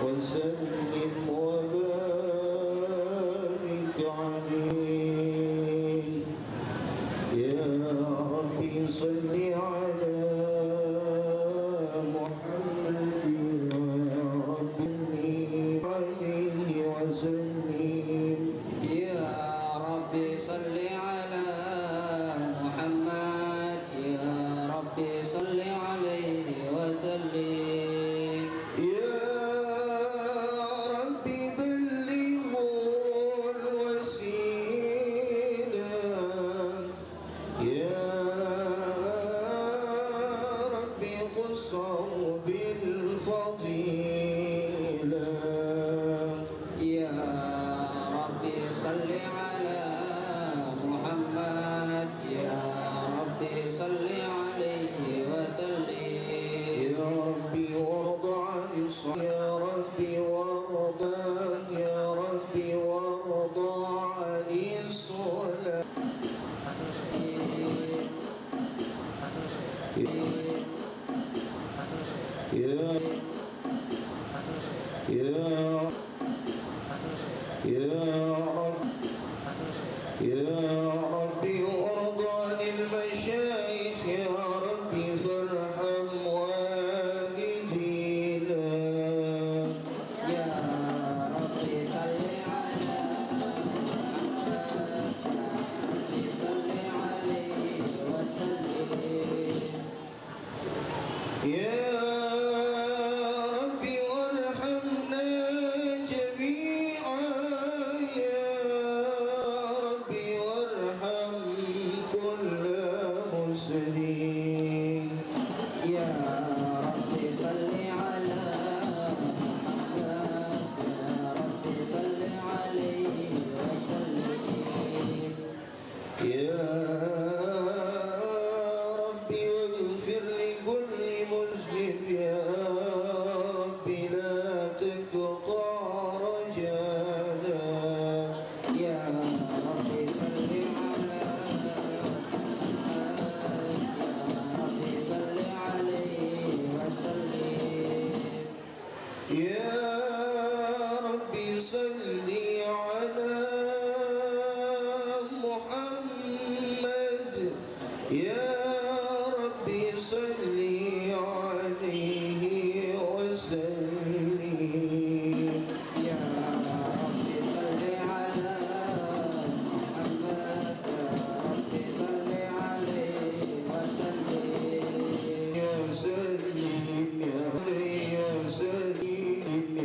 وسلم وبارك عليه يا ربي صل على محمد يا ربي عليه وسلم يا ربي صل على محمد يا ربي صل عليه وسلم يا ربي بلغه الوسيلة يا ربي خصه بالفضيلة يا ربي صل على محمد يا ربي صل عليه وسلم يا ربي وارض عن الصلاة يا ربي وارض يا ربي وارض عن الصلاة يا ربي وارض عن المشايخ يا ربي فارحم والدينا يا ربي صل على محمد يا ربي صل عليه وسلم يا ربي وارحمنا جميعا يا ربي وارحم كل مسلم يا ربي صل على محمد يا ربي صل عليه وسلم يا ربي واغفر لكل مسلم يا ربي لا تقطع رجانا يا ربي صل على محمد يا ربي صل عليه وسلم يا ربي صل على محمد يا ربي صل عليه وسلم يا ربي صل على محمد يا ربي صل عليه وسلم يا سليم يا سليم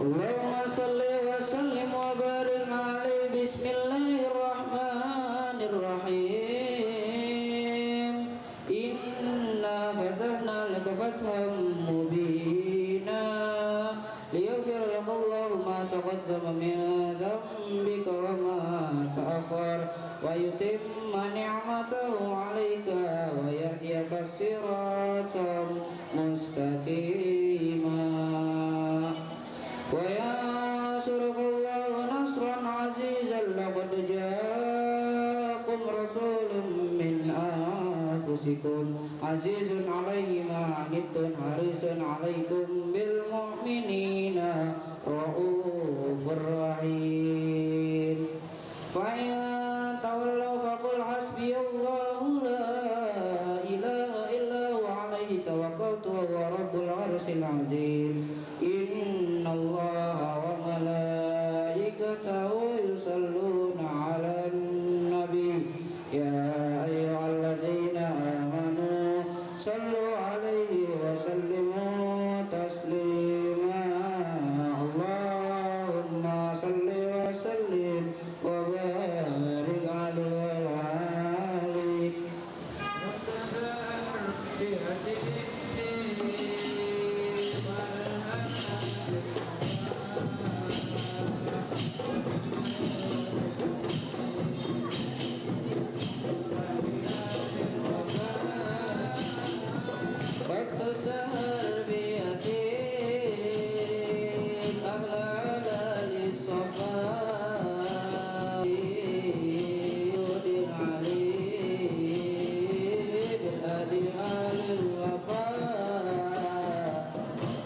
Allahumma salli wa sallim wa barik alaihi. Bismillahirrahmanirrahim. Inna fatahna laka fathan mubina liyaghfir laka Allahu ma taqaddama min dhanbika wa ma ta'akhkhar wa yutimma ni'matahu 'alaika wa yahdiyaka siratan mustaqima wa yansuruka Allahu nasran 'azizan laqad ja'akum rasulun min anfusikum azizun 'alaihi ma 'anittum harisun 'alaikum bil mu'minina raufur rahim. Fa in tawallaw faqul hasbiyallahu la ilaha illa huwa 'alaihi tawakkaltu wa huwa rabbul 'arsyil 'azim. Innallaha wa malaikatahu yusalluna 'alan nabi ya ayyuhalladzina amanu sallu 'alaihi wa sallimu taslima. Allahumma salli wa sallim wa barik 'alaihi Sahar biatin ahlala lissafa yudin ali bil adil alil wafa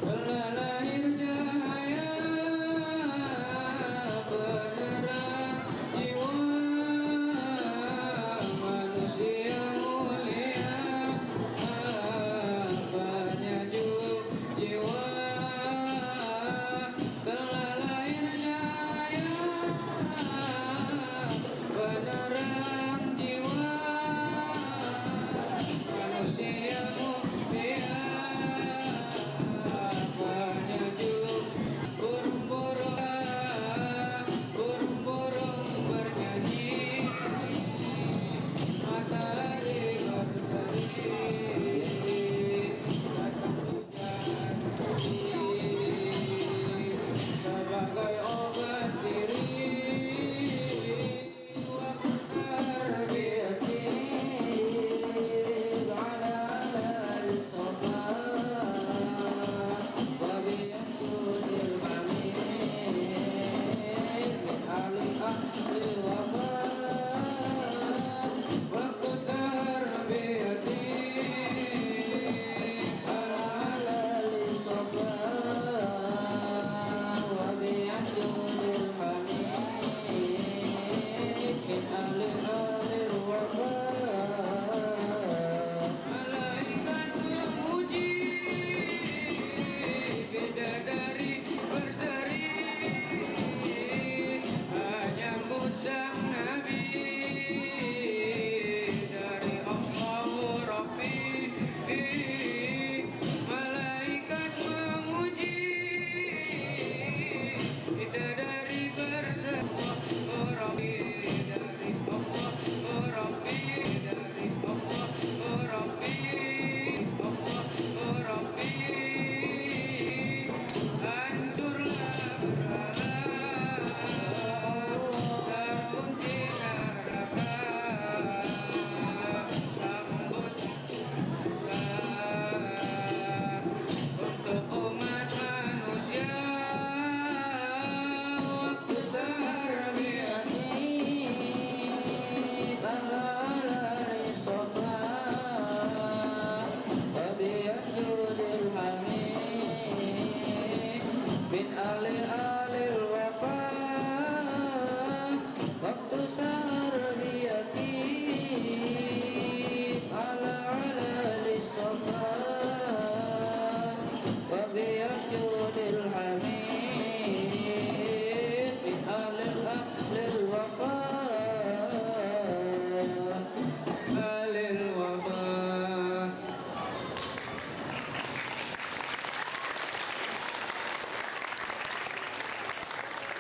lahir cahaya penerang jiwa manusia mulia apanya jua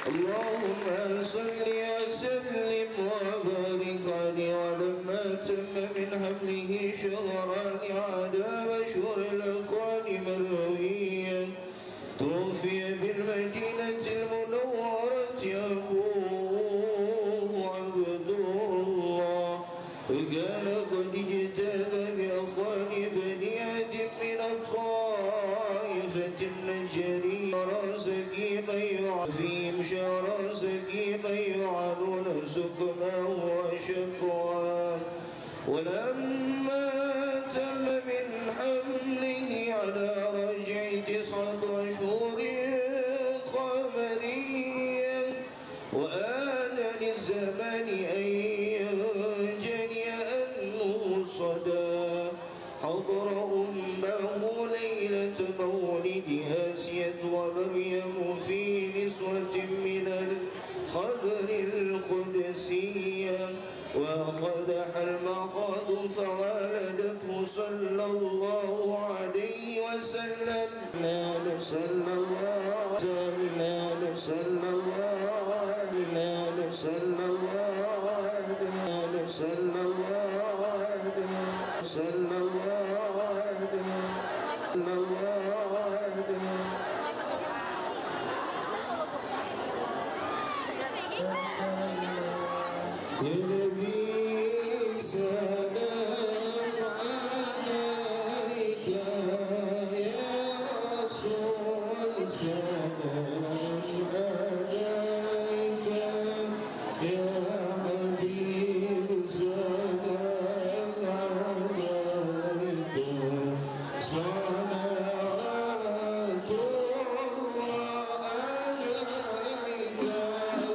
اللهم صل وسلم وبارك عليه ولما تم من حمله شهران عدا أشهر الأقوال مرويا توفي بالمدينة المنورة أبوه عبد الله وكان قد اجتاز بأخوان بني آدم من الطائفة النجرية فيهم شهر سكيما يعانون سكماه وشكواه ولما تم من حمله على رجع 9 أشهر قمريا وآن للزمان أن ينجلي أنه صدى حضر أمه ليلة مولد آسية ومريم في نسوة من الخضر القدسية وأخذها المخاض فولدته صلى الله عليه وسلم صلى الله صلى الله صلى الله صلى الله صلى يا نبي سلام عليك يا رسول سلام عليك يا حبيب سلام عليك صلوات الله عليك يا نبي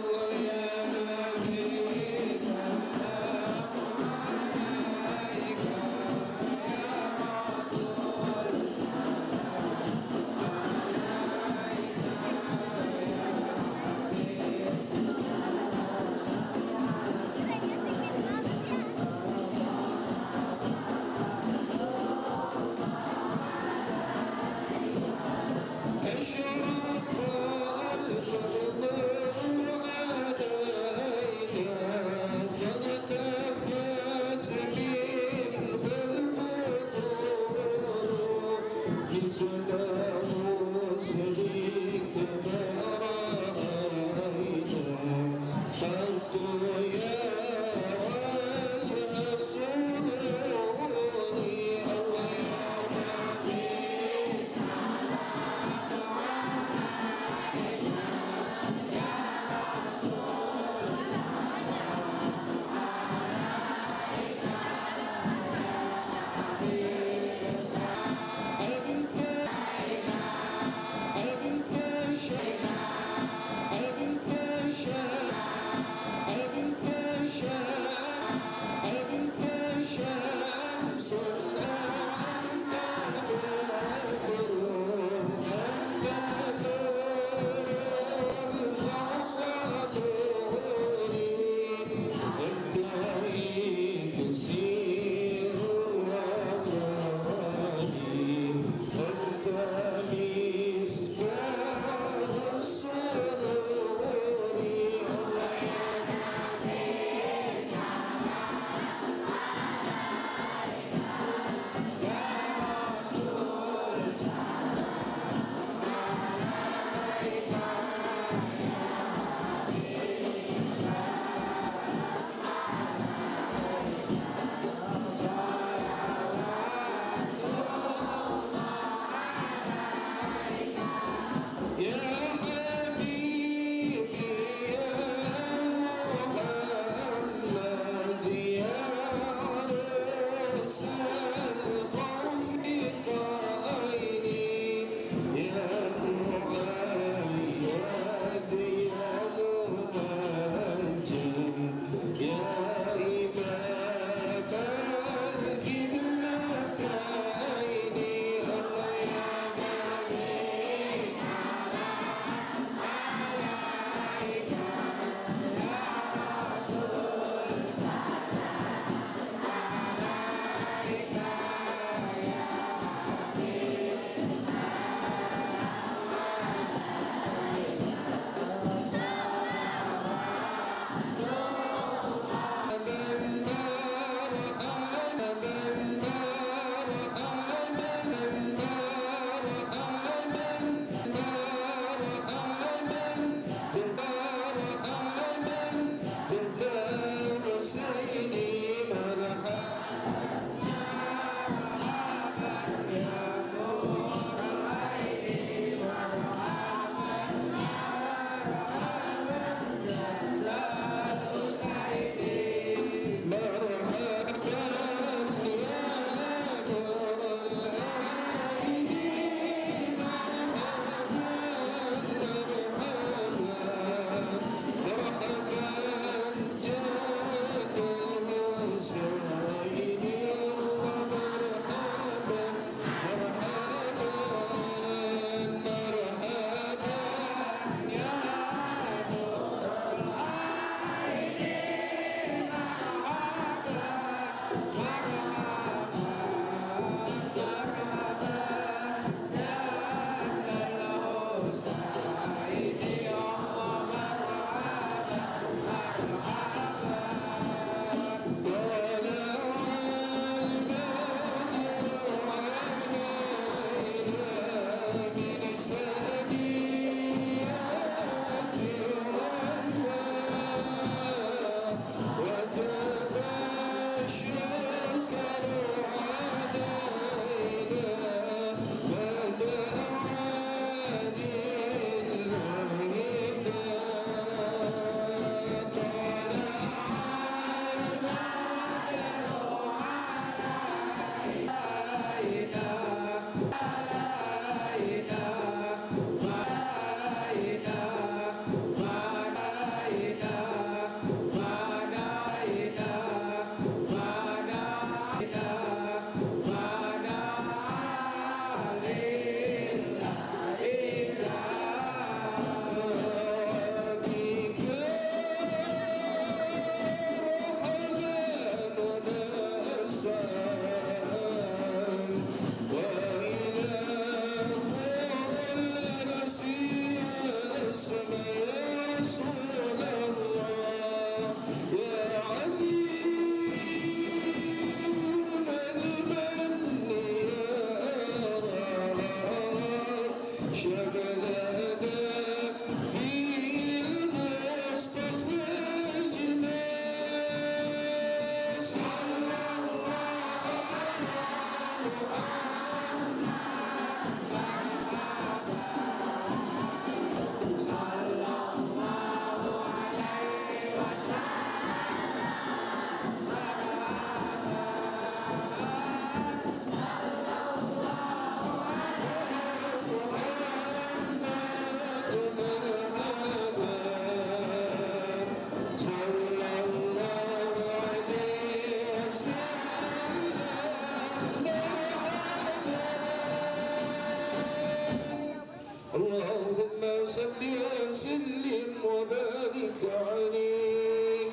تعليم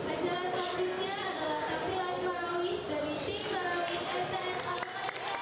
Acara selanjutnya adalah tampilan Marawis dari tim Marawis MTS Al-Maida.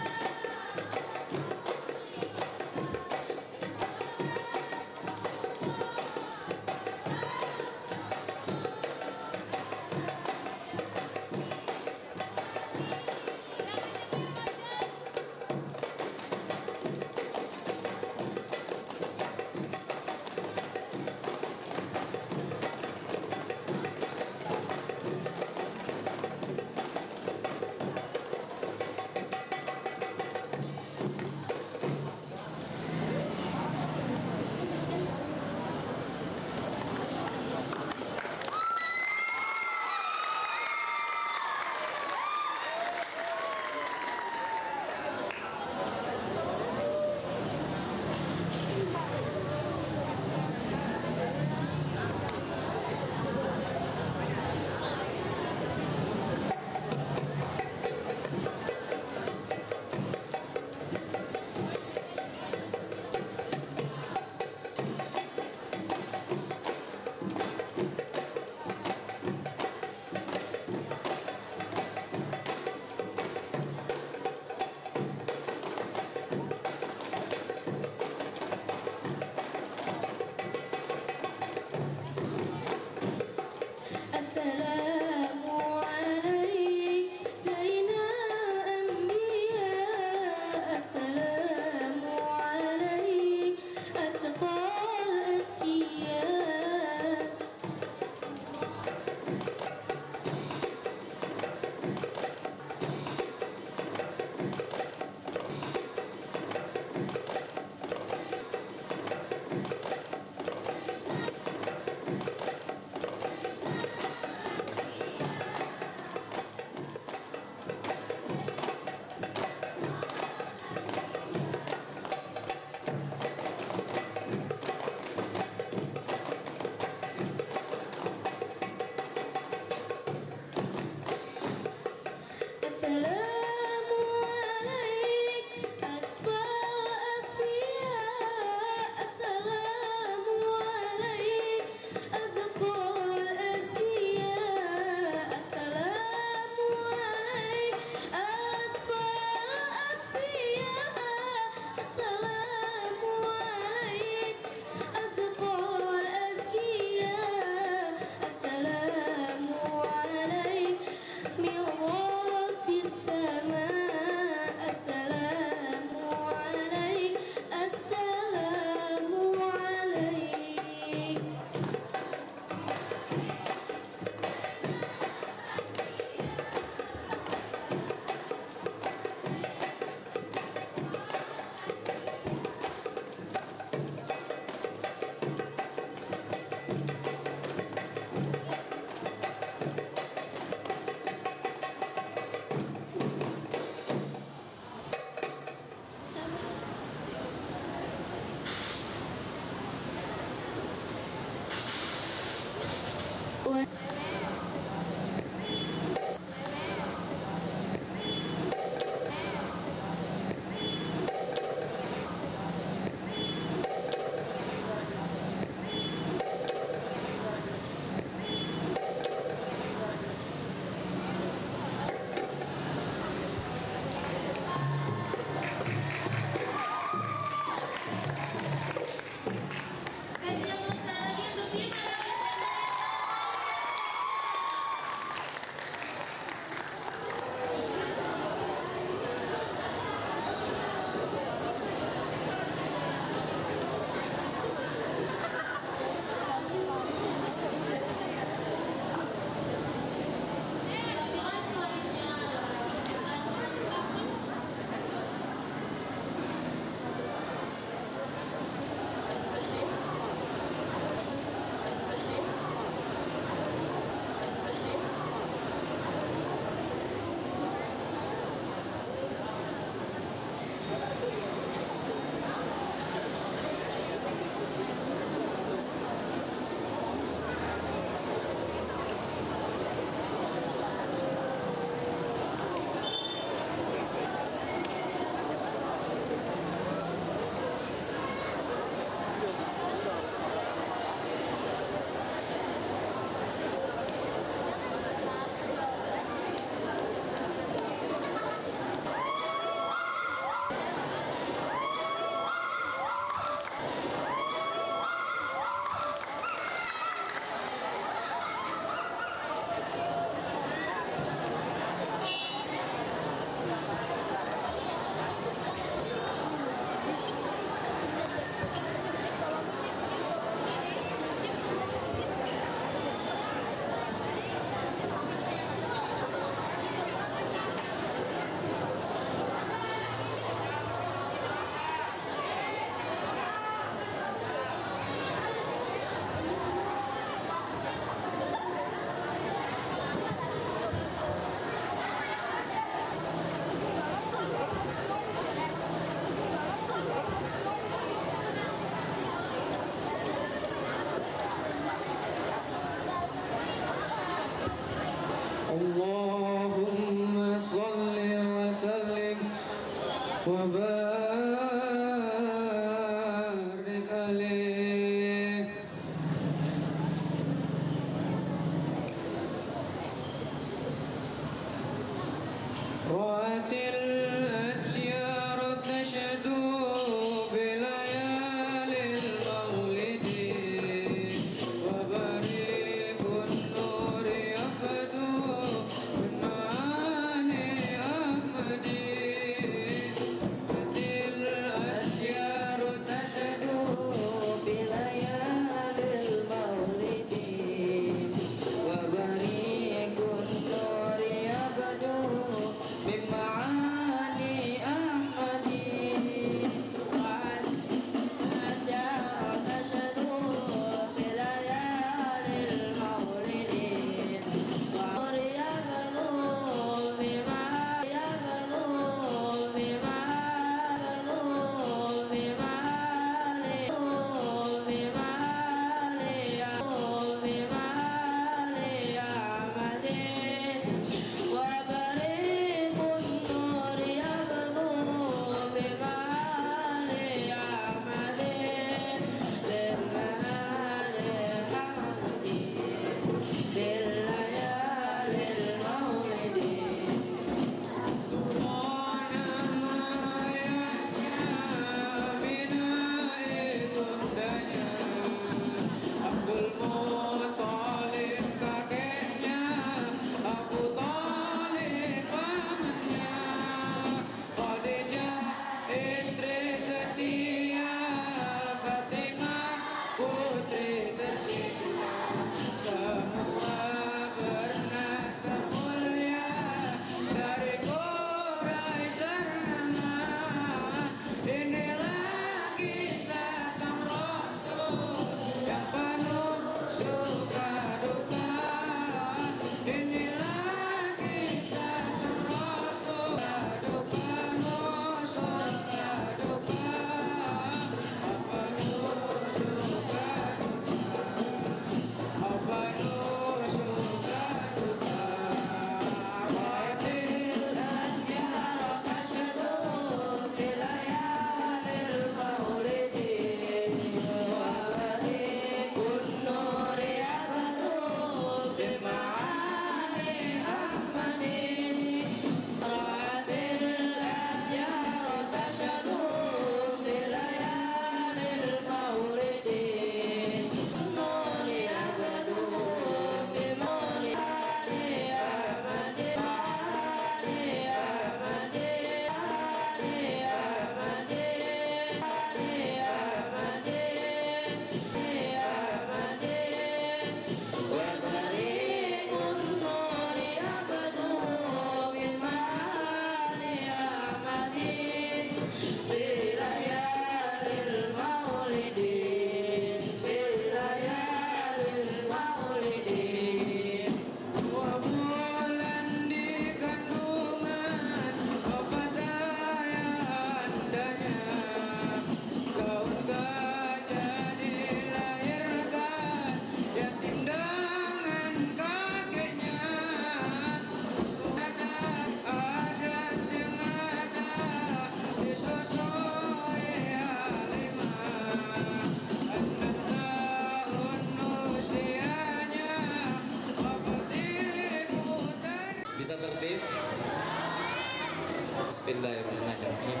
Bismillahirrahmanirrahim.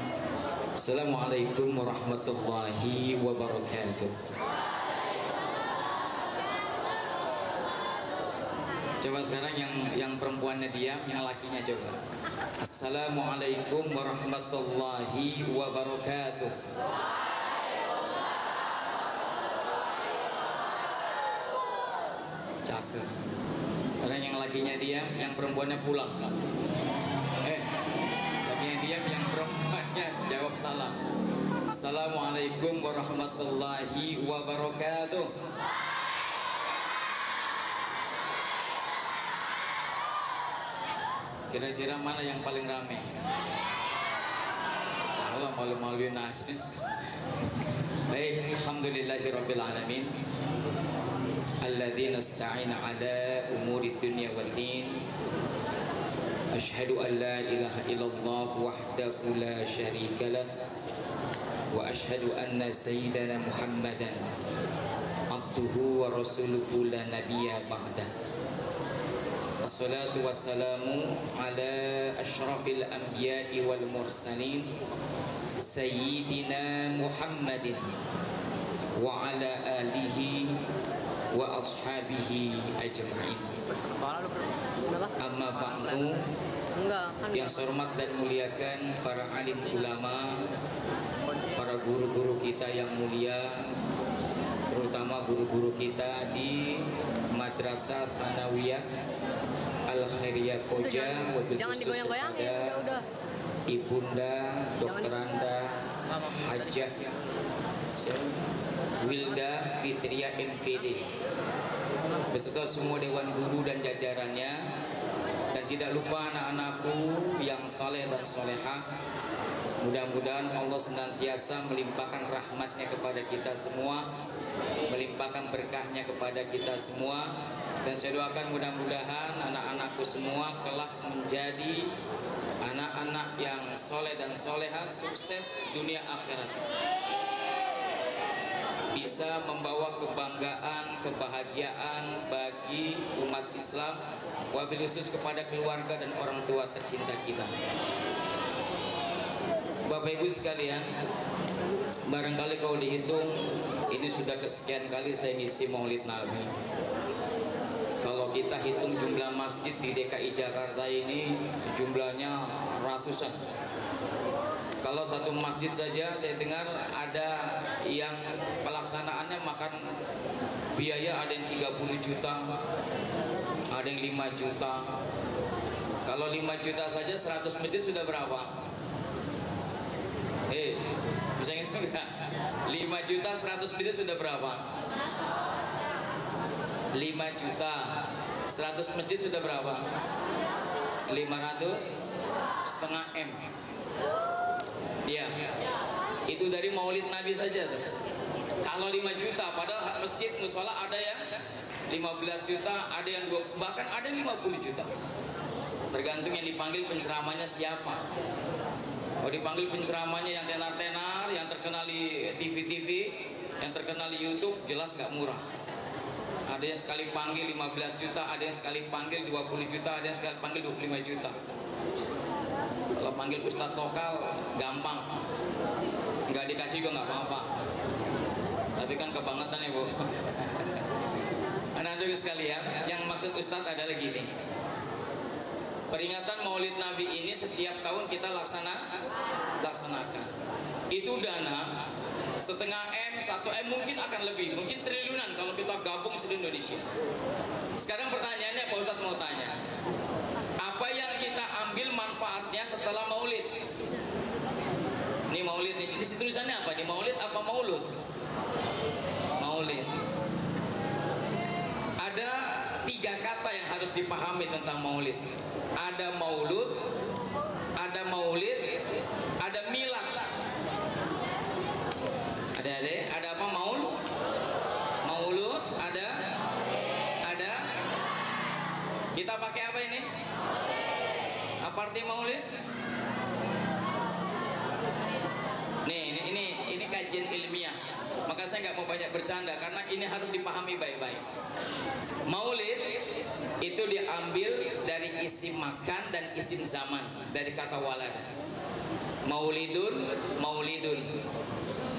Assalamualaikum warahmatullahi wabarakatuh. Coba sekarang yang perempuannya diam, yang lakinya coba. Assalamualaikum warahmatullahi wabarakatuh. Cakep. Sekarang yang lakinya diam, yang perempuannya pulang. Lakinya diam, yang perempuannya jawab salam. Assalamualaikum warahmatullahi wabarakatuh. Kira-kira mana yang paling rame? Allah malu-maluin nasi. Baik, alhamdulillahirabbil alamin. Alladzina ista'ina ala umuri dunya waddin. Asyhadu an la ilaha illallah wahdahu la syarika lah wa asyhadu anna sayyidana Muhammadan abduhu wa rasuluhu la nabiyya ba'dah. Assalatu wassalamu ala ashrafil anbiya'i wal mursalin Sayyidina Muhammadin wa ala alihi wa ashabihi ajma'in. Amma ba'du. Yang saya hormat dan muliakan para alim ulama, para guru-guru kita yang mulia, terutama guru-guru kita di Madrasah Thanawiyah Al-Khairiyah Koja, wabil khusus kepada Ibunda Dr. Anda Hajah Wilda Fitria MPD beserta semua dewan guru dan jajarannya, dan tidak lupa anak-anakku yang saleh dan solehah. Mudah-mudahan Allah senantiasa melimpahkan rahmatnya kepada kita semua, melimpahkan berkahnya kepada kita semua, dan saya doakan mudah-mudahan anak-anakku semua kelak menjadi anak-anak yang soleh dan soleha, sukses dunia akhirat, bisa membawa kebanggaan, kebahagiaan bagi umat Islam, wabil khusus kepada keluarga dan orang tua tercinta kita. Bapak Ibu sekalian, barangkali kalau dihitung ini sudah kesekian kali saya ngisi Maulid Nabi. Kalau kita hitung jumlah masjid di DKI Jakarta ini jumlahnya ratusan. Kalau satu masjid saja saya dengar ada yang pelaksanaannya makan biaya, ada yang 30 juta, ada yang 5 juta. Kalau 5 juta saja 100 masjid sudah berapa? Bisa ngitung enggak? 5 juta 100 masjid sudah berapa? 5 juta 100 masjid sudah berapa? 500,5 M. Ya, itu dari Maulid Nabi saja tuh. Kalau 5 juta, padahal masjid musola ada yang 15 juta, ada yang 20, bahkan ada yang 50 juta. Tergantung yang dipanggil penceramahnya siapa. Kalau dipanggil penceramahnya yang tenar-tenar, yang terkenal di TV-TV, yang terkenal di YouTube, jelas gak murah. Ada yang sekali panggil 15 juta, ada yang sekali panggil 20 juta, ada yang sekali panggil 25 juta. Kalau panggil Ustadz lokal gampang, nggak dikasih juga nggak apa-apa. Tapi kan kebangetan ya Bu. Anak-anak sekalian, yang maksud Ustadz adalah gini. Peringatan Maulid Nabi ini setiap tahun kita laksanakan. Itu dana setengah M, 1 M, mungkin akan lebih, mungkin triliunan kalau kita gabung seluruh Indonesia. Sekarang pertanyaannya Pak Ustadz mau tanya, apa yang kita ambil manfaatnya setelah Maulid? Ini Maulid nih, ini tulisannya apa? Di Maulid apa Maulud? Maulid. Ada 3 kata yang harus dipahami tentang Maulid. Ada Maulud, ada Maulid, ada Milad. Ada apa? Maulud, ada kita pakai apa ini? Apa arti Maulid? Nih, ini kajian ilmiah. Maka saya nggak mau banyak bercanda karena ini harus dipahami baik-baik. Maulid itu diambil dari isim makan dan isim zaman, dari kata waladah. Maulidun, maulidun.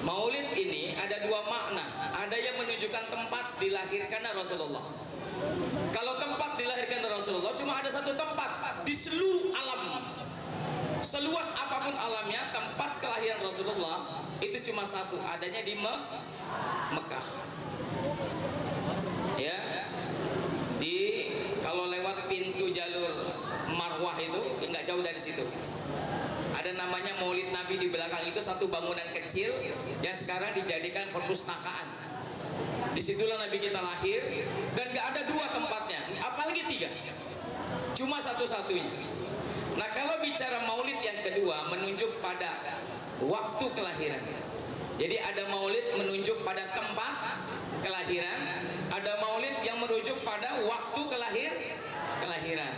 Maulid ini ada dua makna. Ada yang menunjukkan tempat dilahirkannya Rasulullah. Kalau tempat dilahirkan Rasulullah cuma ada satu tempat di seluruh alam. Seluas apapun alamnya, tempat kelahiran Rasulullah itu cuma satu, adanya di Mekah. Ya. Kalau lewat pintu jalur Marwah itu nggak jauh dari situ. Ada namanya Maulid Nabi di belakang itu, satu bangunan kecil yang sekarang dijadikan perpustakaan. Disitulah Nabi kita lahir, dan nggak ada dua tempatnya, apalagi tiga, cuma satu-satunya. Nah, kalau bicara Maulid yang kedua menunjuk pada waktu kelahiran. Jadi ada Maulid menunjuk pada tempat kelahiran, ada Maulid yang merujuk pada waktu kelahiran.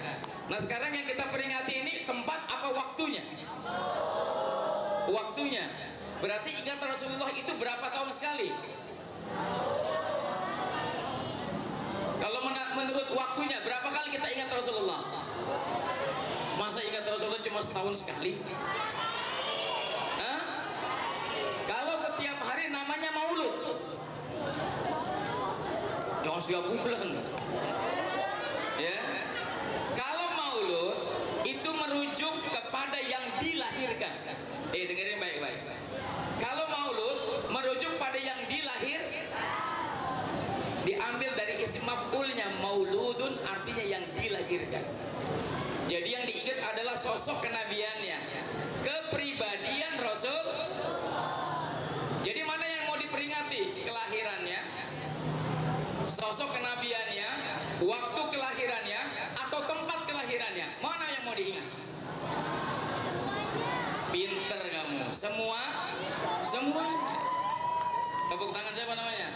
Nah, sekarang yang kita peringati ini tempat apa waktunya? Waktunya. Berarti ingatan Rasulullah itu berapa tahun sekali? Kalau menurut waktunya, berapa kali kita ingat Rasulullah? Masa ingat Rasulullah cuma setahun sekali? Hah? Kalau setiap hari namanya maulud, jangan setiap bulan. Ya. Kalau maulud itu merujuk kepada yang dilahirkan. Dengerin baik-baik. Kalau maulud merujuk pada yang diambil dari isim maf'ulnya, mauludun artinya yang dilahirkan. Jadi yang diingat adalah sosok kenabiannya, kepribadian Rasul. Jadi mana yang mau diperingati? Kelahirannya, sosok kenabiannya, waktu kelahirannya, atau tempat kelahirannya? Mana yang mau diingat? Pinter kamu. Semua. Tepuk tangan siapa namanya?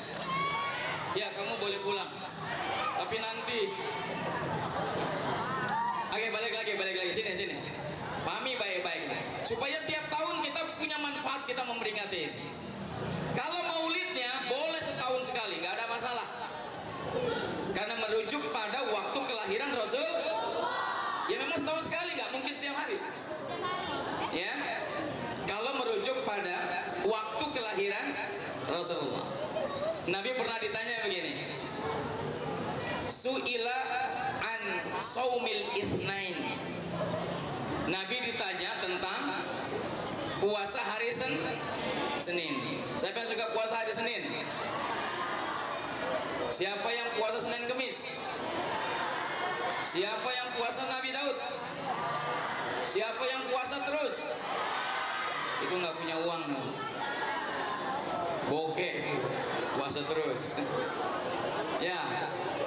Ya, kamu boleh pulang. Tapi nanti. Oke, balik lagi. Sini. Pahami baik-baik. Supaya tiap tahun kita punya manfaat kita memperingati. Kalau maulidnya boleh setahun sekali, nggak ada masalah. Karena merujuk pada waktu kelahiran Rasul. Ya memang setahun sekali, nggak mungkin setiap hari. Ya, kalau merujuk pada waktu kelahiran Rasulullah. Nabi pernah ditanya begini, Su'ila an saumil itsnain. Nabi ditanya tentang puasa hari Senin. Siapa yang suka puasa hari Senin? Siapa yang puasa Senin Kemis? Siapa yang puasa Nabi Daud? Siapa yang puasa terus? Itu nggak punya uang, no. Bokeh, puasa terus. Ya,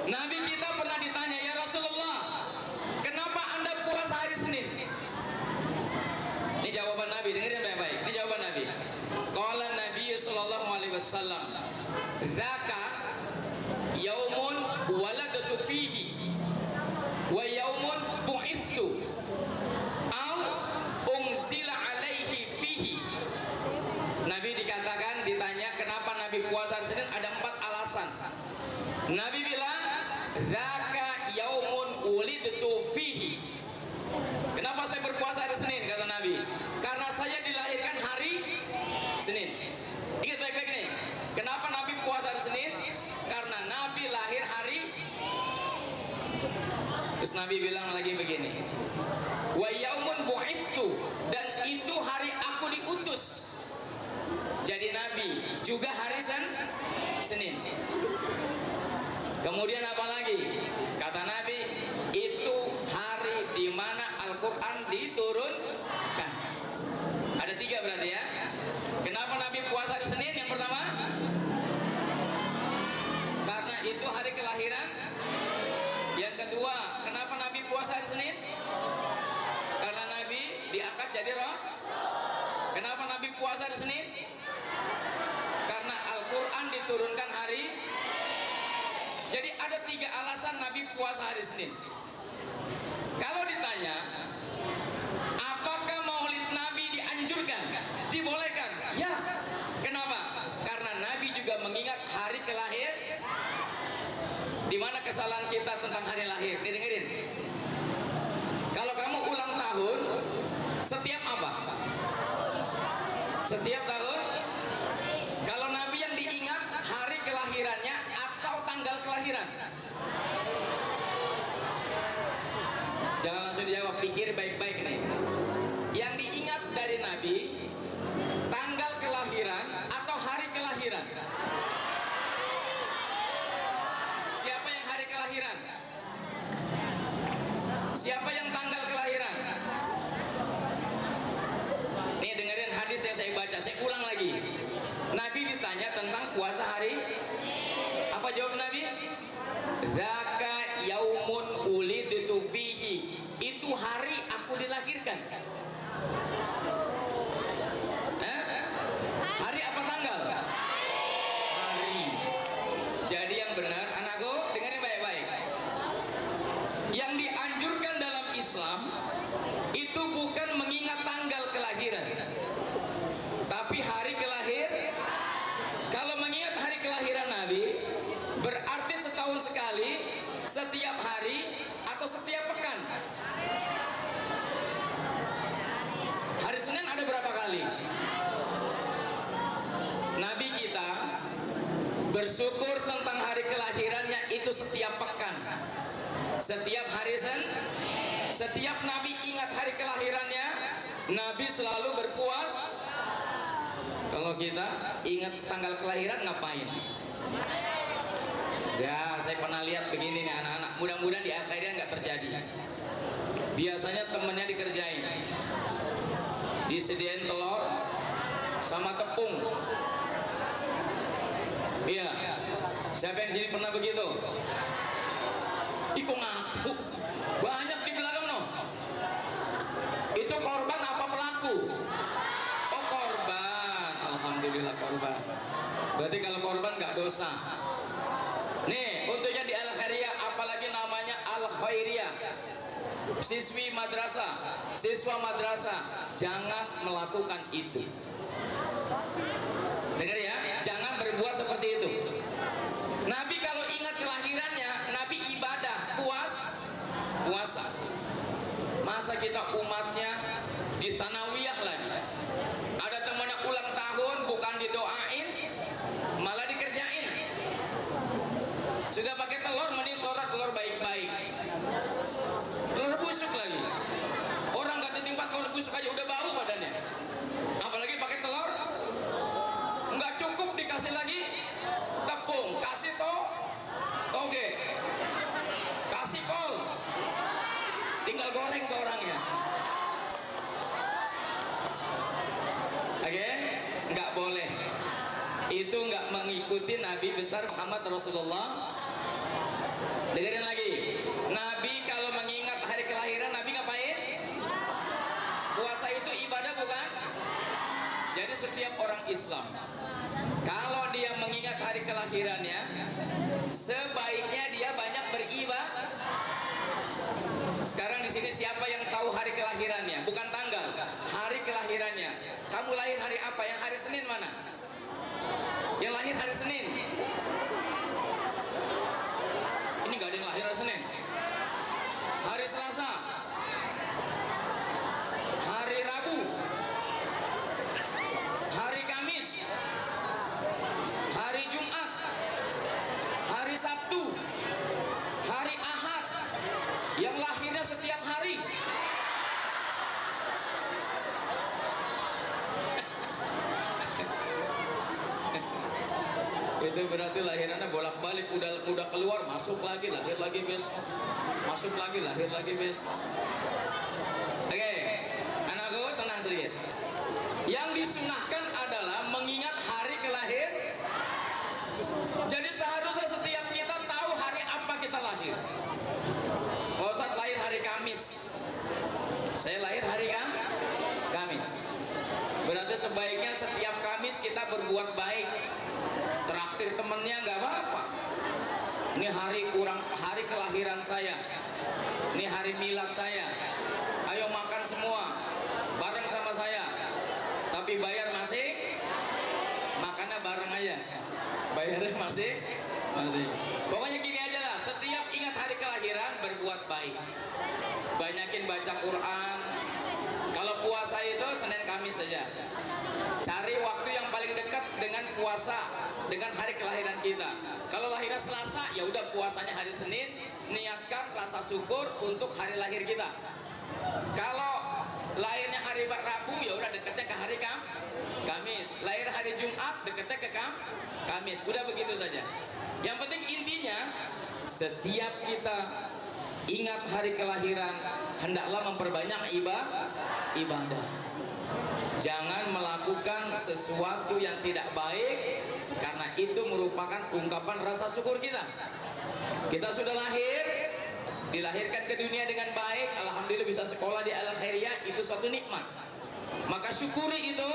Nabi kita pernah ditanya, ya Rasulullah, kenapa Anda puasa hari Senin? Ini jawaban Nabi, dengerin baik-baik. Ini jawaban Nabi. Qala Nabi sallallahu alaihi wasallam, "Dzaka yaumun waladatu fihi wa yaumun bu'ithu au unzila alaihi fihi." Nabi dikatakan, ditanya kenapa Nabi puasa hari Senin, ada 4 alasan. Nabi bilang, "Dzaka yaumun ulidtu fihi." Kenapa saya berpuasa hari Senin? Kata Nabi, karena saya dilahirkan hari Senin. Ingat baik-baik nih. Kenapa Nabi puasa hari Senin? Karena Nabi lahir hari. Terus Nabi bilang lagi begini, "Wa yaumun bu'ithu," dan itu hari aku diutus jadi Nabi, juga hari Senin. Kemudian apa lagi? Kata Nabi, itu hari di mana Al-Quran diturunkan. Ada 3 berarti ya. Kenapa Nabi puasa hari Senin? Yang pertama, karena itu hari kelahiran. Yang kedua, kenapa Nabi puasa hari Senin? Karena Nabi diangkat jadi Rasul. Kenapa Nabi puasa hari Senin? Karena Al-Quran diturunkan hari. Jadi ada 3 alasan Nabi puasa hari Senin. Kalau ditanya, apakah maulid Nabi dianjurkan? Dibolehkan? Ya. Kenapa? Karena Nabi juga mengingat hari kelahir. Di mana kesalahan kita tentang hari lahir? Dengerin. Kalau kamu ulang tahun, setiap apa? Setiap tahun. Kalau Nabi yang diingat hari kelahirannya atau tanggal kelahiran? Jangan langsung dijawab, pikir baik-baik nih. Yang diingat dari Nabi tanggal kelahiran atau hari kelahiran? Siapa yang hari kelahiran? Siapa yang tanggal kelahiran? Nih dengerin hadis yang saya baca, saya ulang lagi. Nabi ditanya tentang puasa hari apa, jawab Nabi? Zaka yaumun ulidtu fihi. Itu hari aku dilahirkan. Hari apa tanggal? Hari. Jadi yang benar anakku, dengerin baik-baik. Yang dianjurkan dalam Islam itu bukan mengingat tanggal kelahiran, tapi hari kelahir. Kalau mengingat hari kelahiran Nabi, berarti setahun sekali, setiap hari atau setiap pekan. Hari Senin ada berapa kali? Nabi kita bersyukur tentang hari kelahirannya itu setiap pekan, setiap hari Senin. Setiap Nabi ingat hari kelahirannya, Nabi selalu berpuas. Kalau kita ingat tanggal kelahiran ngapain? Ya, saya pernah lihat begini nih anak-anak. Mudah-mudahan di akhirnya nggak terjadi. Biasanya temennya dikerjain, disediain telur sama tepung. Iya, siapa yang sini pernah begitu? Iko ngaku banyak di belakang no. Itu korban apa pelaku? Oh korban, alhamdulillah korban. Berarti kalau korban nggak dosa. Nih untuknya di Al Khairiyah, apalagi namanya Al Khairiyah, siswi madrasah, siswa madrasah, jangan melakukan itu. Dengar ya, jangan berbuat seperti itu. Nabi kalau ingat kelahirannya, Nabi ibadah, puasa. Masa kita umatnya di sanawiyah lagi, ada temannya ulang tahun bukan didoain, malah dikerjain. Sudah pakai telur, mending telur baik-baik, telur busuk lagi. Orang nggak ditimpa telur busuk aja udah bau badannya, apalagi pakai telur. Nggak cukup dikasih lagi tepung, kasih toge, kasih kol, tinggal goreng tuh orangnya. Oke, nggak boleh. Itu nggak mengikuti Nabi besar Muhammad Rasulullah. Dengerin lagi, Nabi kalau mengingat hari kelahiran, Nabi ngapain? Puasa itu ibadah bukan? Jadi setiap orang Islam, kalau dia mengingat hari kelahirannya, sebaiknya dia banyak beribadah. Sekarang di sini siapa yang tahu hari kelahirannya? Bukan tanggal, hari kelahirannya. Kamu lahir hari apa? Yang hari Senin mana? Yang lahir hari Senin. Ini nggak ada yang lahir hari Senin. Hari Selasa, hari Rabu, hari Kamis, hari Jumat, hari Sabtu, hari Ahad. Yang lahirnya setiap hari. Itu berarti lahirannya bolak-balik, udah keluar, masuk lagi, lahir lagi besok, masuk lagi, lahir lagi besok. Oke, anakku tenang sedikit. Yang disunahkan adalah mengingat hari kelahir. Jadi seharusnya setiap kita tahu hari apa kita lahir. Pak Ustadz lahir hari Kamis, saya lahir hari Kamis. Berarti sebaiknya setiap Kamis kita berbuat baik, traktir temennya nggak apa-apa. Ini hari kelahiran saya, ini hari milad saya, ayo makan semua bareng sama saya, tapi bayar masing, makannya bareng aja, bayarnya masing. Pokoknya gini aja lah, setiap ingat hari kelahiran berbuat baik, banyakin baca Quran. Kalau puasa itu Senin Kamis saja, cari puasa dengan hari kelahiran kita. Kalau lahirnya Selasa, ya udah puasanya hari Senin, niatkan rasa syukur untuk hari lahir kita. Kalau lahirnya hari Rabu, ya udah dekatnya ke hari Kamis. Lahir hari Jumat, dekatnya ke Kamis. Udah begitu saja. Yang penting intinya, setiap kita ingat hari kelahiran, hendaklah memperbanyak ibadah. Jangan melakukan sesuatu yang tidak baik, karena itu merupakan ungkapan rasa syukur kita. Kita sudah lahir, dilahirkan ke dunia dengan baik, alhamdulillah bisa sekolah di Al-Khairiyah, itu suatu nikmat. Maka syukuri itu,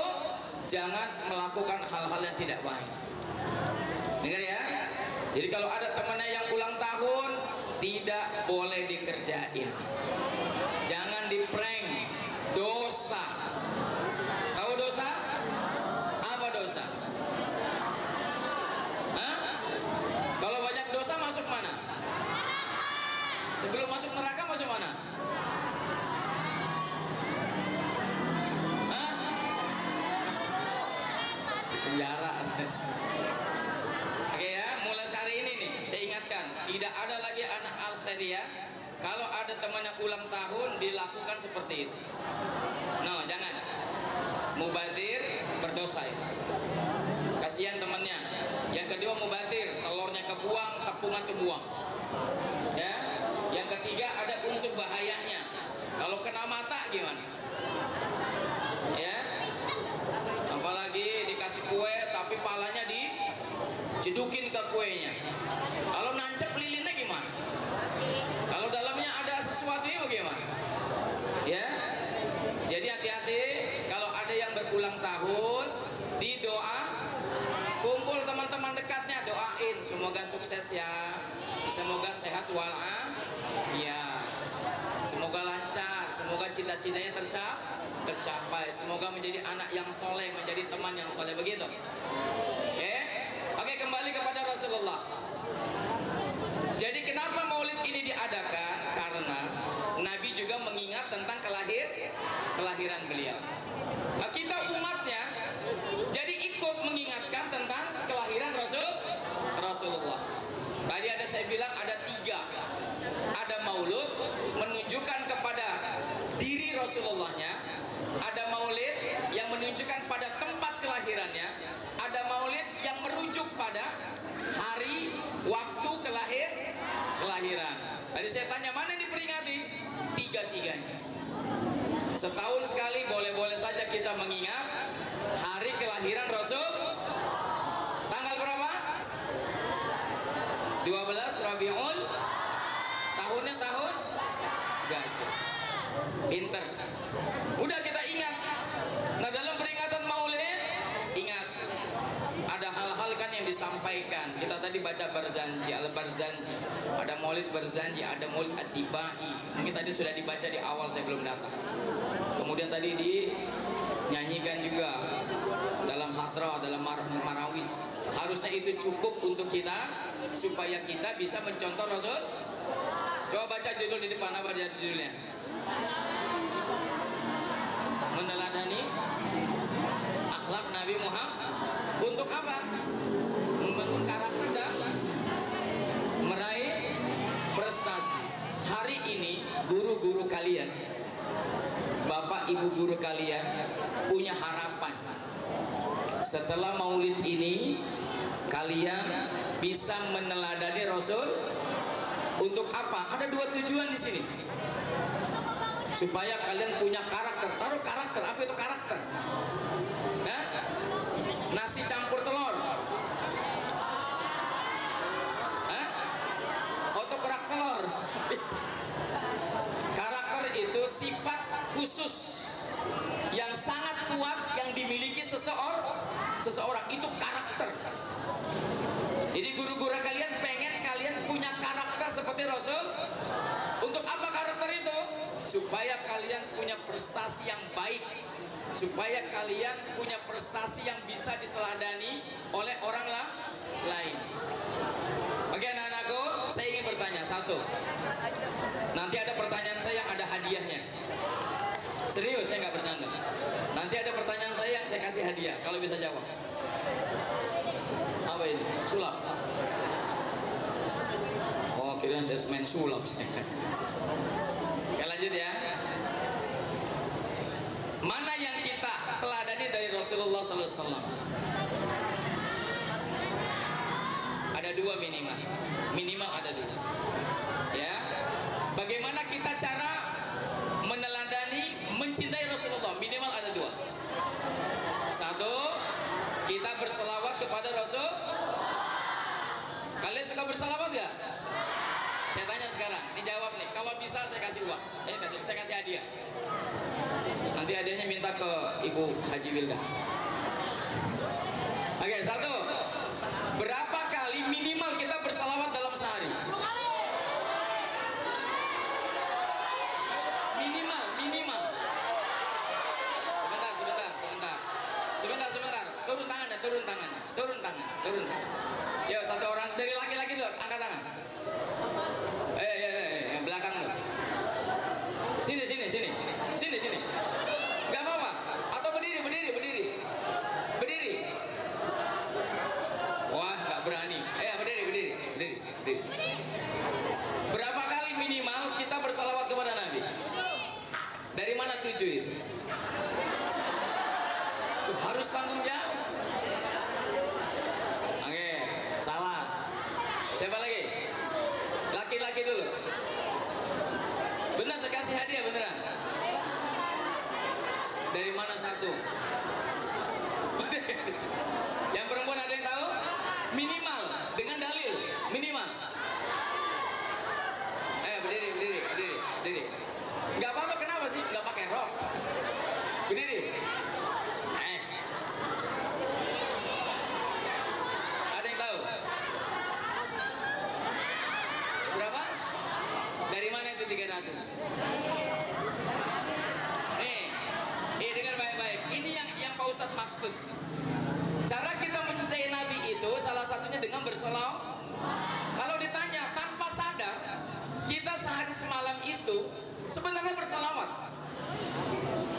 jangan melakukan hal-hal yang tidak baik. Dengar ya. Jadi kalau ada temannya yang ulang tahun, tidak boleh dikerjain. Jangan di-prank, dosa. Tahu dosa? Apa dosa? Hah? Kalau banyak dosa masuk mana? Sebelum masuk neraka masuk mana? Hah? Si penjara. Oke ya, mulai hari ini nih, saya ingatkan, tidak ada lagi anak Al-Khairiyah kalau ada teman yang ulang tahun dilakukan seperti itu. No, jangan. Mubazir berdosa ya. Kasihan temannya. Yang kedua mubazir, telurnya kebuang, tepungan kebuang. Ya. Yang ketiga ada unsur bahayanya. Kalau kena mata gimana? Ya. Apalagi dikasih kue tapi palanya dicedukin ke kuenya. Kalau nancep lilinnya gimana? Kalau dalamnya ada sesuatu bagaimana? Ya. Jadi hati-hati kalau ada yang berulang tahun, di doa, kumpul teman-teman dekatnya, doain semoga sukses ya, semoga sehat walafiat, semoga lancar, semoga cita-citanya tercapai, semoga menjadi anak yang soleh, menjadi teman yang soleh, begitu. Oke, kembali kepada Rasulullah. Jadi kenapa maulid ini diadakan? Karena Nabi juga mengingat tentang kelahiran beliau. Nah, kita umatnya jadi ikut mengingatkan tentang kelahiran Rasulullah. Tadi saya bilang ada 3. Ada maulud menunjukkan kepada diri Rasulullahnya, ada maulid yang menunjukkan pada tempat kelahirannya, ada maulid yang merujuk pada hari waktu kelahiran. Tadi saya tanya mana yang diperingati? 3-tiganya. Setahun sekali boleh-boleh saja kita mengingat hari kelahiran Rasul. Tanggal berapa? 12 Rabiul. Tahunnya tahun Gajah. Pinter. Udah kita ingat. Nah, dalam peringatan maulid, ingat ada hal-hal kan yang disampaikan. Kita tadi baca Barzanji, Al-Barzanji. Ada maulid Barzanji, ada maulid At-Tibai. Mungkin tadi sudah dibaca di awal, saya belum datang. Kemudian tadi dinyanyikan juga dalam hadrah, dalam marawis. Harusnya itu cukup untuk kita supaya kita bisa mencontoh Rasul. Coba baca judul di depan, apa dia judulnya? Meneladani akhlak Nabi Muhammad. Untuk apa? Membangun karakter dan meraih prestasi. Hari ini guru-guru kalian, bapak ibu guru kalian punya harapan. Setelah maulid ini kalian bisa meneladani Rasul. Untuk apa? Ada 2 tujuan di sini. Supaya kalian punya karakter. Taruh karakter. Apa itu karakter? Nasi campur telur. Otak telur. Karakter itu sifat khusus yang sangat kuat yang dimiliki seseorang. Itu karakter. Jadi guru-guru kalian pengen kalian punya karakter seperti Rasul. Untuk apa karakter itu? Supaya kalian punya prestasi yang baik, supaya kalian punya prestasi yang bisa diteladani oleh orang lain. Oke anak-anakku, saya ingin bertanya satu. Nanti ada pertanyaan saya, ada hadiahnya. Serius, saya nggak bercanda. Nanti ada pertanyaan saya yang saya kasih hadiah kalau bisa jawab. ini? Sulap. Oh, kira saya main sulap. Oke, lanjut ya. Mana yang kita teladani dari Rasulullah SAW? Ada dua minimal. Minimal ada dua. Ya. Bagaimana kita cara meneladani, mencintai Rasulullah? Minimal ada dua. Satu, kita berselawat kepada Rasul. Kalian suka berselawat gak? Saya tanya sekarang, ini jawab nih. Kalau bisa saya kasih uang, saya kasih hadiah. Nanti hadiahnya minta ke Ibu Haji Wilda. Oke, satu. Berapa kali minimal kita berselawat dalam sehari? Minimal. Sebentar. Turun tangannya. Yo, satu orang dari laki-laki dulu, angkat tangan. Yang belakang dulu. Sini. Gak apa-apa. Atau berdiri. Wah, gak berani. Berdiri. Berapa kali minimal kita bersalawat kepada Nabi? Dari mana 7 itu? Harus tanggung jawab. Oke, salah. Siapa lagi? Laki-laki dulu. Benar, saya kasih hadiah beneran. Dari mana 1? Yang perempuan ada yang tahu? Minimal, dengan dalil. Minimal. Ayo berdiri. Gak apa-apa, kenapa sih? Gak pakai rok. Berdiri. Ada yang tahu? Berapa? Dari mana itu 300? Nih, dengar baik-baik. Ini yang Pak Ustadz maksud. Cara kita mencintai Nabi itu salah satunya dengan berselawat. Kalau ditanya tanpa sadar, kita sehari semalam itu sebenarnya berselawat.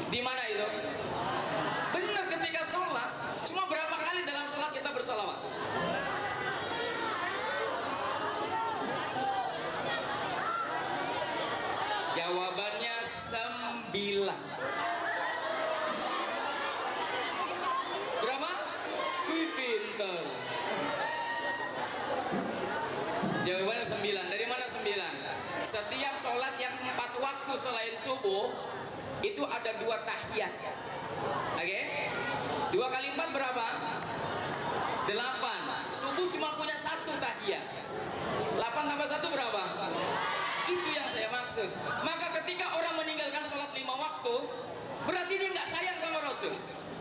Di mana itu? Benar, ketika sholat. Cuma berapa kali dalam sholat kita berselawat? Jawabannya 9. Berapa? Wih, pinter. Jawabannya 9. Dari mana 9? Setiap sholat yang 4 waktu selain subuh itu ada 2 tahiyat. Oke? 2 kali 4 berapa? 8. Subuh cuma punya 1 tahiyat. 8 tambah 1 berapa? Itu yang saya maksud. Maka ketika orang meninggalkan sholat 5 waktu, berarti dia nggak sayang sama Rasul.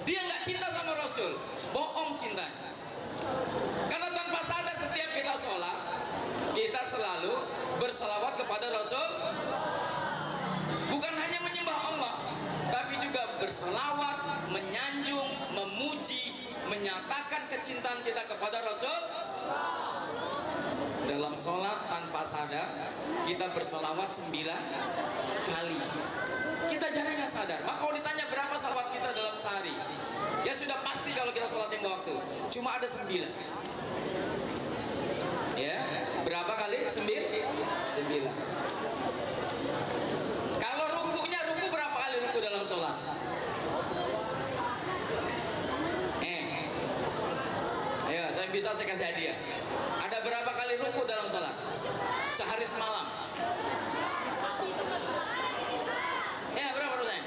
Dia nggak cinta sama Rasul. Bohong cintanya. Karena tanpa sadar setiap kita sholat, kita selalu berselawat kepada Rasul. Bukan hanya menyembah Allah, tapi juga berselawat, menyanjung, memuji, menyatakan kecintaan kita kepada Rasul. Dalam sholat tanpa sadar kita berselawat 9 kali. Kita jarang sadar. Maka kalau ditanya berapa salawat kita dalam sehari, ya sudah pasti kalau kita sholat 5 waktu cuma ada 9. Ya, berapa kali? 9. Kalau rukunya, berapa kali ruku dalam sholat? Ayo, saya bisa saya kasih hadiah. Ada berapa kali ruku dalam sholat? Sehari semalam. Ya, berapa persen?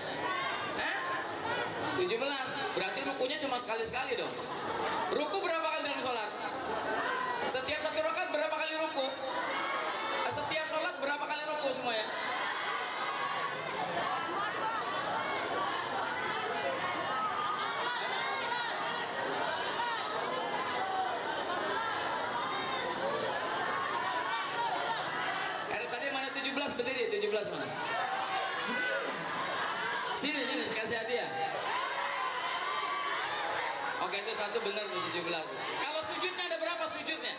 17. Berarti rukunya cuma sekali-sekali dong. Ruku berapa kali dalam sholat? Setiap 1 rakaat berapa kali ruku? Setiap sholat berapa kali ruku semuanya? Tadi mana 17? Berdiri, 17 mana? Sini, saya kasih hadiah. Oke, itu 1 benar 17. Kalau sujudnya ada berapa sujudnya?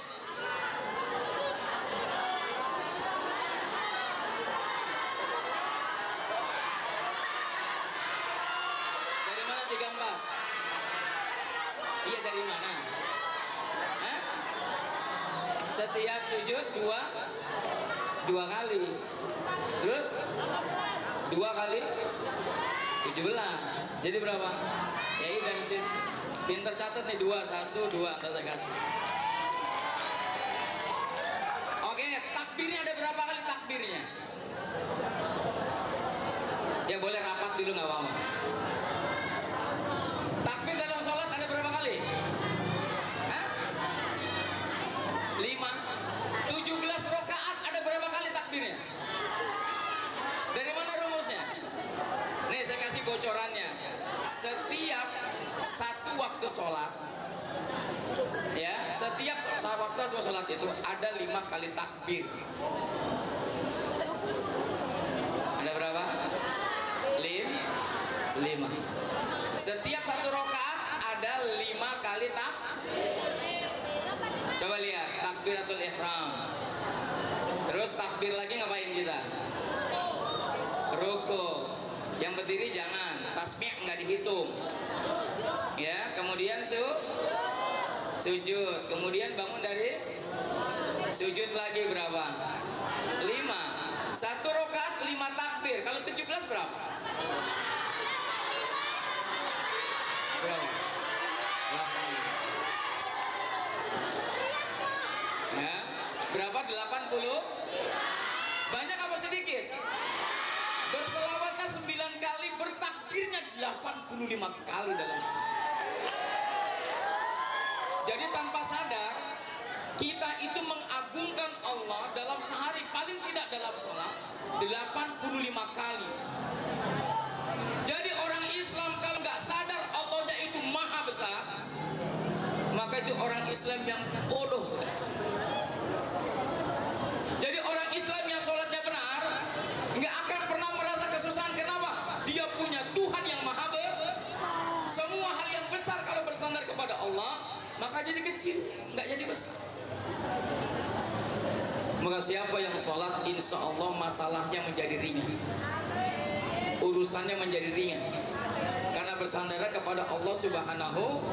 Dari mana 34? Iya, dari mana? Hah? Setiap sujud dua kali. Terus 2 kali 17. Jadi berapa? Ya ini dari sini. Pinter catat nih 2, 1, 2. Ntar saya kasih. Oke, takbirnya ada berapa kali takbirnya? Ya boleh rapat dulu nggak apa-apa. Takbir dalam sholat ada berapa kali? Hah? 5. 17 rakaat ada berapa kali takbirnya? Dari mana rumusnya? Nih saya kasih bocorannya. Setiap satu waktu sholat, ya, setiap waktu sholat itu ada 5 kali takbir. Ada berapa? 5. Setiap satu rakaat ada 5 kali takbir. Coba lihat takbiratul ihram. Terus takbir lagi ngapain kita? Ruku. Yang berdiri jangan, tasbih nggak dihitung. Ya, kemudian sujud. Kemudian bangun dari sujud lagi berapa? 5. Satu rakaat 5 takbir. Kalau 17 berapa? Berapa? 8. Ya. Berapa? 80? Banyak apa sedikit? Berselawatnya 9 kali, bertakbirnya 85 kali dalam sehari. Jadi tanpa sadar kita itu mengagungkan Allah dalam sehari, paling tidak dalam sholat 85 kali. Jadi orang Islam kalau nggak sadar Allahnya itu maha besar, maka itu orang Islam yang bodoh. Jadi orang Islam yang sholatnya benar nggak akan pernah merasa kesusahan. Kenapa? Dia punya Tuhan yang maha besar. Semua hal yang besar kalau bersandar kepada Allah maka jadi kecil, nggak jadi besar. Maka siapa yang sholat, insya Allah masalahnya menjadi ringan, urusannya menjadi ringan, karena bersandar kepada Allah Subhanahu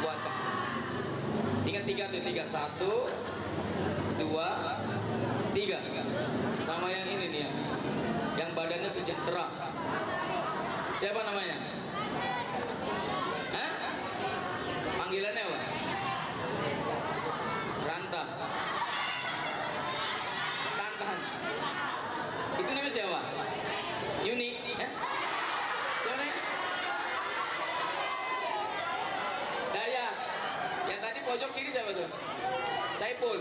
wa Ta'ala. Ingat 3 tuh, 3, 1, 2, 3. Sama yang ini nih, yang badannya sejahtera. Siapa namanya? Hah? Panggilannya apa? Ranta. Tantan. Itu namanya siapa? Yuni. Siapa namanya? Daya. Yang tadi pojok kiri siapa tuh? Saipul.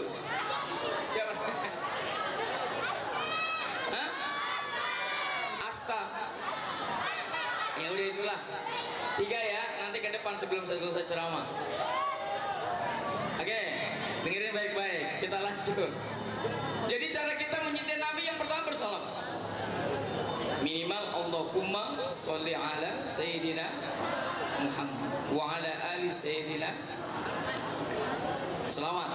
Siapa? Hah? Asta. Ya udah itulah. 3 ya, nanti ke depan sebelum saya selesai ceramah. Oke, dengerin baik-baik. Kita lanjut. Jadi cara kita mencintai Nabi yang pertama bersalam. Minimal Allahumma sholli ala Sayyidina Muhammad wa ala ali Sayyidina. Selawat.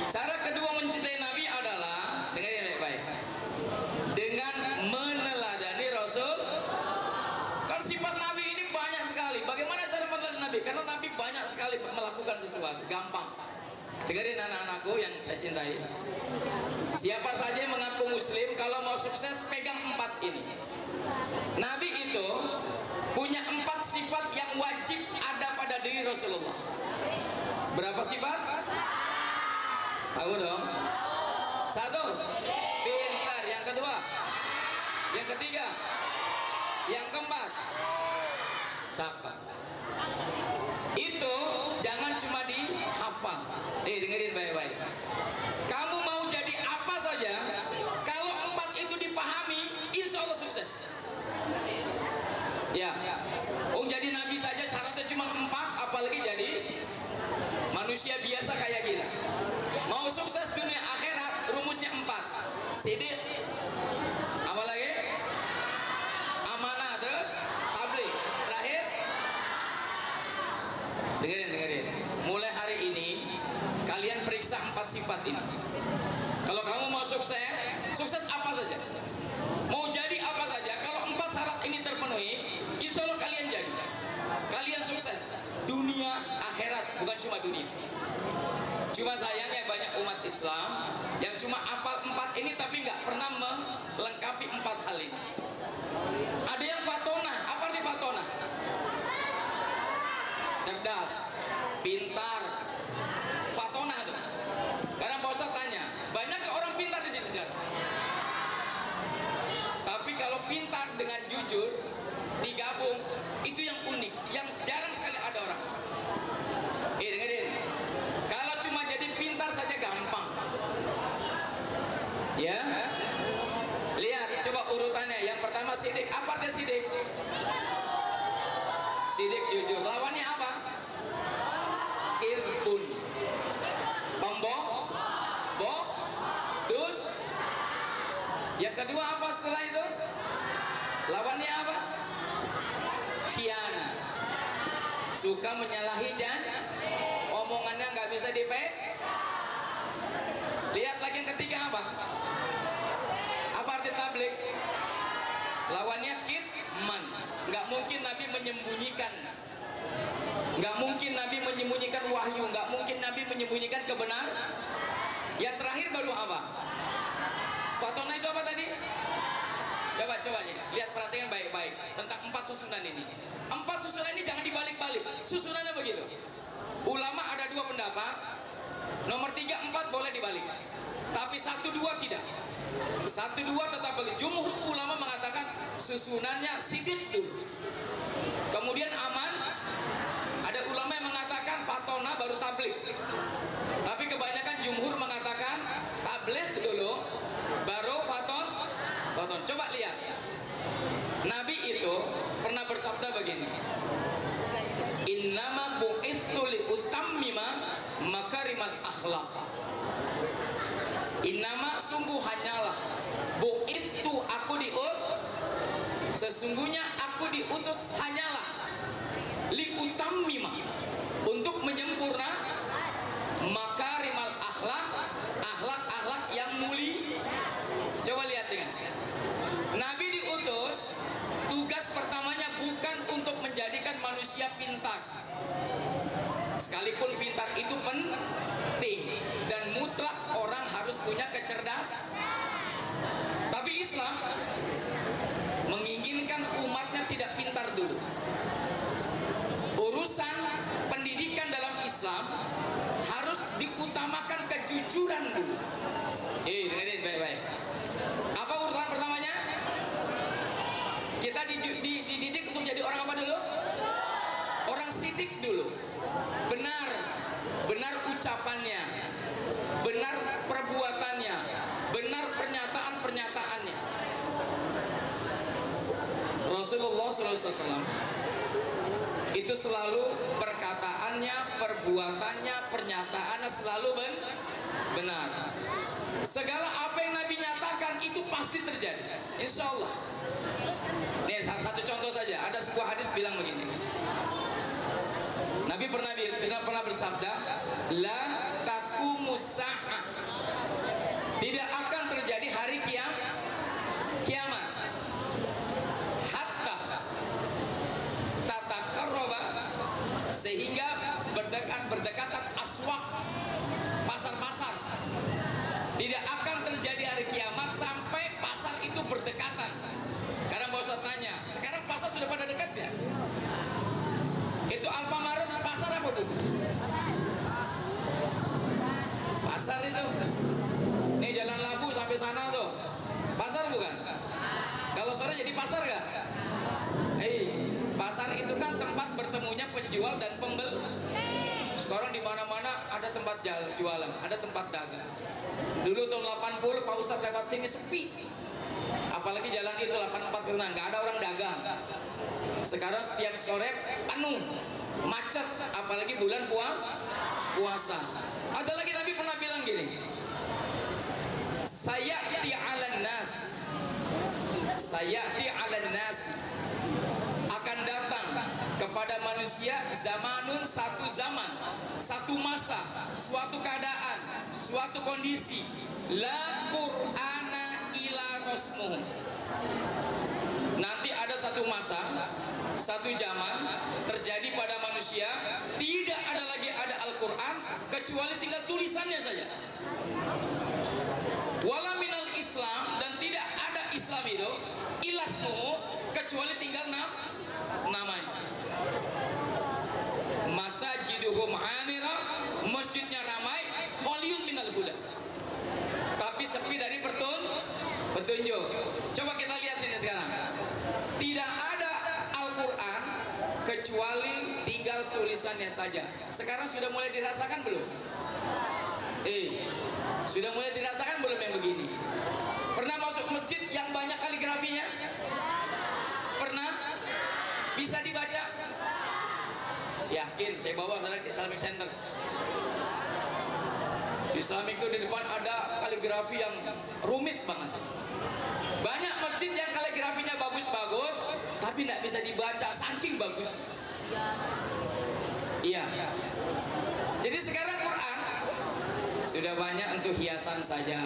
Cara kedua mencintai Nabi adalah, dengerin baik-baik, dengan meneladani Rasul. Kan sifat Nabi ini banyak sekali. Bagaimana cara meneladani Nabi? Karena Nabi banyak sekali melakukan sesuatu. Gampang. Dengerin anak-anakku yang saya cintai. Siapa saja yang mengaku muslim, kalau mau sukses pegang 4 ini. Nabi itu punya 4 sifat yang wajib ada pada diri Rasulullah. Berapa sifat? Tahu dong? 1, pintar. Yang kedua? Yang ketiga? Yang keempat? Cakap. Itu jangan cuma dihafal. Dengerin baik-baik. Kamu mau jadi apa saja, kalau 4 itu dipahami, insya Allah sukses. Ya, jadi Nabi saja syaratnya cuma 4, apalagi jadi manusia biasa kayak kita. Mau sukses dunia akhirat, rumusnya 4. Sidik, apalagi amanah, terus tabligh, terakhir. Dengerin. Mulai hari ini kalian periksa 4 sifat ini. Kalau kamu mau sukses, sukses apa saja, mau jadi apa saja, kalau 4 syarat ini terpenuhi, insya Allah kalian jadi. Kalian sukses dunia akhirat, bukan cuma dunia. Cuma sayangnya banyak umat Islam yang cuma hafal 4 ini tapi nggak pernah melengkapi 4 hal ini. Ada yang fatona, apa arti fatona? Cerdas, pintar, fatona tuh. Karena Pak Ustadz tanya, banyak ke orang pintar di sini sekarang? Tapi kalau pintar dengan jujur digabung, itu yang unik, yang jarang sekali ada orang. Dengerin, kalau cuma jadi pintar saja gampang, ya. Lihat, coba urutannya. Yang pertama sidik. Apa dia sidik? Sidik jujur. Lawannya apa? Kirbun. Dus. Yang kedua apa setelah itu? Lawannya apa? Khianat. Suka menyalahi janji. Omongannya nggak bisa dipegang. Lihat lagi yang ketiga apa? Apa arti tablik? Lawannya kitman. Nggak mungkin Nabi menyembunyikan. Nggak mungkin Nabi menyembunyikan wahyu. Nggak mungkin Nabi menyembunyikan kebenaran. Yang terakhir baru apa? Fatona itu apa tadi? Coba lihat, perhatikan baik-baik tentang 4 susunan ini. 4 susunan ini jangan dibalik-balik. Susunannya begitu. Ulama ada 2 pendapat. Nomor 3, 4 boleh dibalik. Tapi 1, 2 tidak. 1, 2 tetap begitu. Jumhur ulama mengatakan susunannya sidik dulu. Kemudian aman. Ada ulama yang mengatakan fatona baru tabligh. Tapi kebanyakan jumhur mengatakan tabligh dulu baru faton. Coba lihat. Nabi itu pernah bersabda begini. Innama bu'itsu li utammima makarimal akhlaq. Innama sungguh hanyalah bu'itsu aku sesungguhnya aku diutus hanyalah li utammima untuk menyempurna makarimal akhlaq, akhlak yang mulia. Coba lihat dengan Nabi diutus, tugas pertamanya bukan untuk menjadikan manusia pintar. Sekalipun pintar itu penting dan mutlak orang harus punya kecerdasan. Tapi Islam menginginkan umatnya tidak pintar dulu. Urusan pendidikan dalam Islam harus diutamakan kejujuran dulu. Dengerin baik-baik. Apa urutan pertamanya? Kita dididik untuk jadi orang apa dulu? Orang sidik dulu. Benar ucapannya, benar perbuatannya, benar pernyataan-pernyataannya. Rasulullah SAW itu selalu perkataannya, perbuatannya, pernyataannya selalu benar. Segala apa yang Nabi nyatakan itu pasti terjadi, insya Allah. Nih, satu contoh saja. Ada sebuah hadis bilang begini. Nabi pernah bersabda, la taqumus sa'ah. Tidak akan terjadi hari kiamat. Hatta tatakarroba, sehingga berdekatan aswaq, pasar-pasar. Tidak akan terjadi hari kiamat sampai pasar itu berdekatan. Karena Pak Ustadz tanya, sekarang pasar sudah pada dekat ya? Itu Alfamaret pasar apa bu? Pasar itu. Nih Jalan Labu sampai sana tuh. Pasar bukan? Kalau sore jadi pasar gak? Pasar itu kan tempat bertemunya penjual dan pembeli. Sekarang di mana-mana ada tempat jualan, ada tempat dagang. Dulu tahun 80 Pak Ustadz lewat sini sepi. Apalagi jalan itu 84 kena, nggak ada orang dagang. Sekarang setiap sore penuh, macet, apalagi bulan puasa. Ada lagi Nabi pernah bilang gini, sayati 'alan nas akan datang kepada manusia zamanun, satu zaman, satu masa, suatu keadaan, suatu kondisi, la qur'ana ila rasmuh. Nanti ada satu masa, satu zaman terjadi pada manusia, tidak ada lagi ada Al-Quran kecuali tinggal tulisannya saja. Wala minal Islam, dan tidak ada Islam itu ilasmu kecuali tinggal namanya. Masajiduhum amira, masjidnya ramai, khaliyun minal huda, tapi sepi dari petunjuk. Coba kita lihat sini sekarang. Tidak ada Al-Quran kecuali tinggal tulisannya saja. Sekarang sudah mulai dirasakan belum? Sudah mulai dirasakan belum yang begini? Pernah masuk masjid yang banyak kaligrafinya? Pernah? Bisa dibaca? Yakin, saya bawa ke Islamic Center. Islamic itu di depan ada kaligrafi yang rumit banget. Banyak masjid yang kaligrafinya bagus-bagus, tapi tidak bisa dibaca saking bagus. Iya. Jadi sekarang Quran sudah banyak untuk hiasan saja.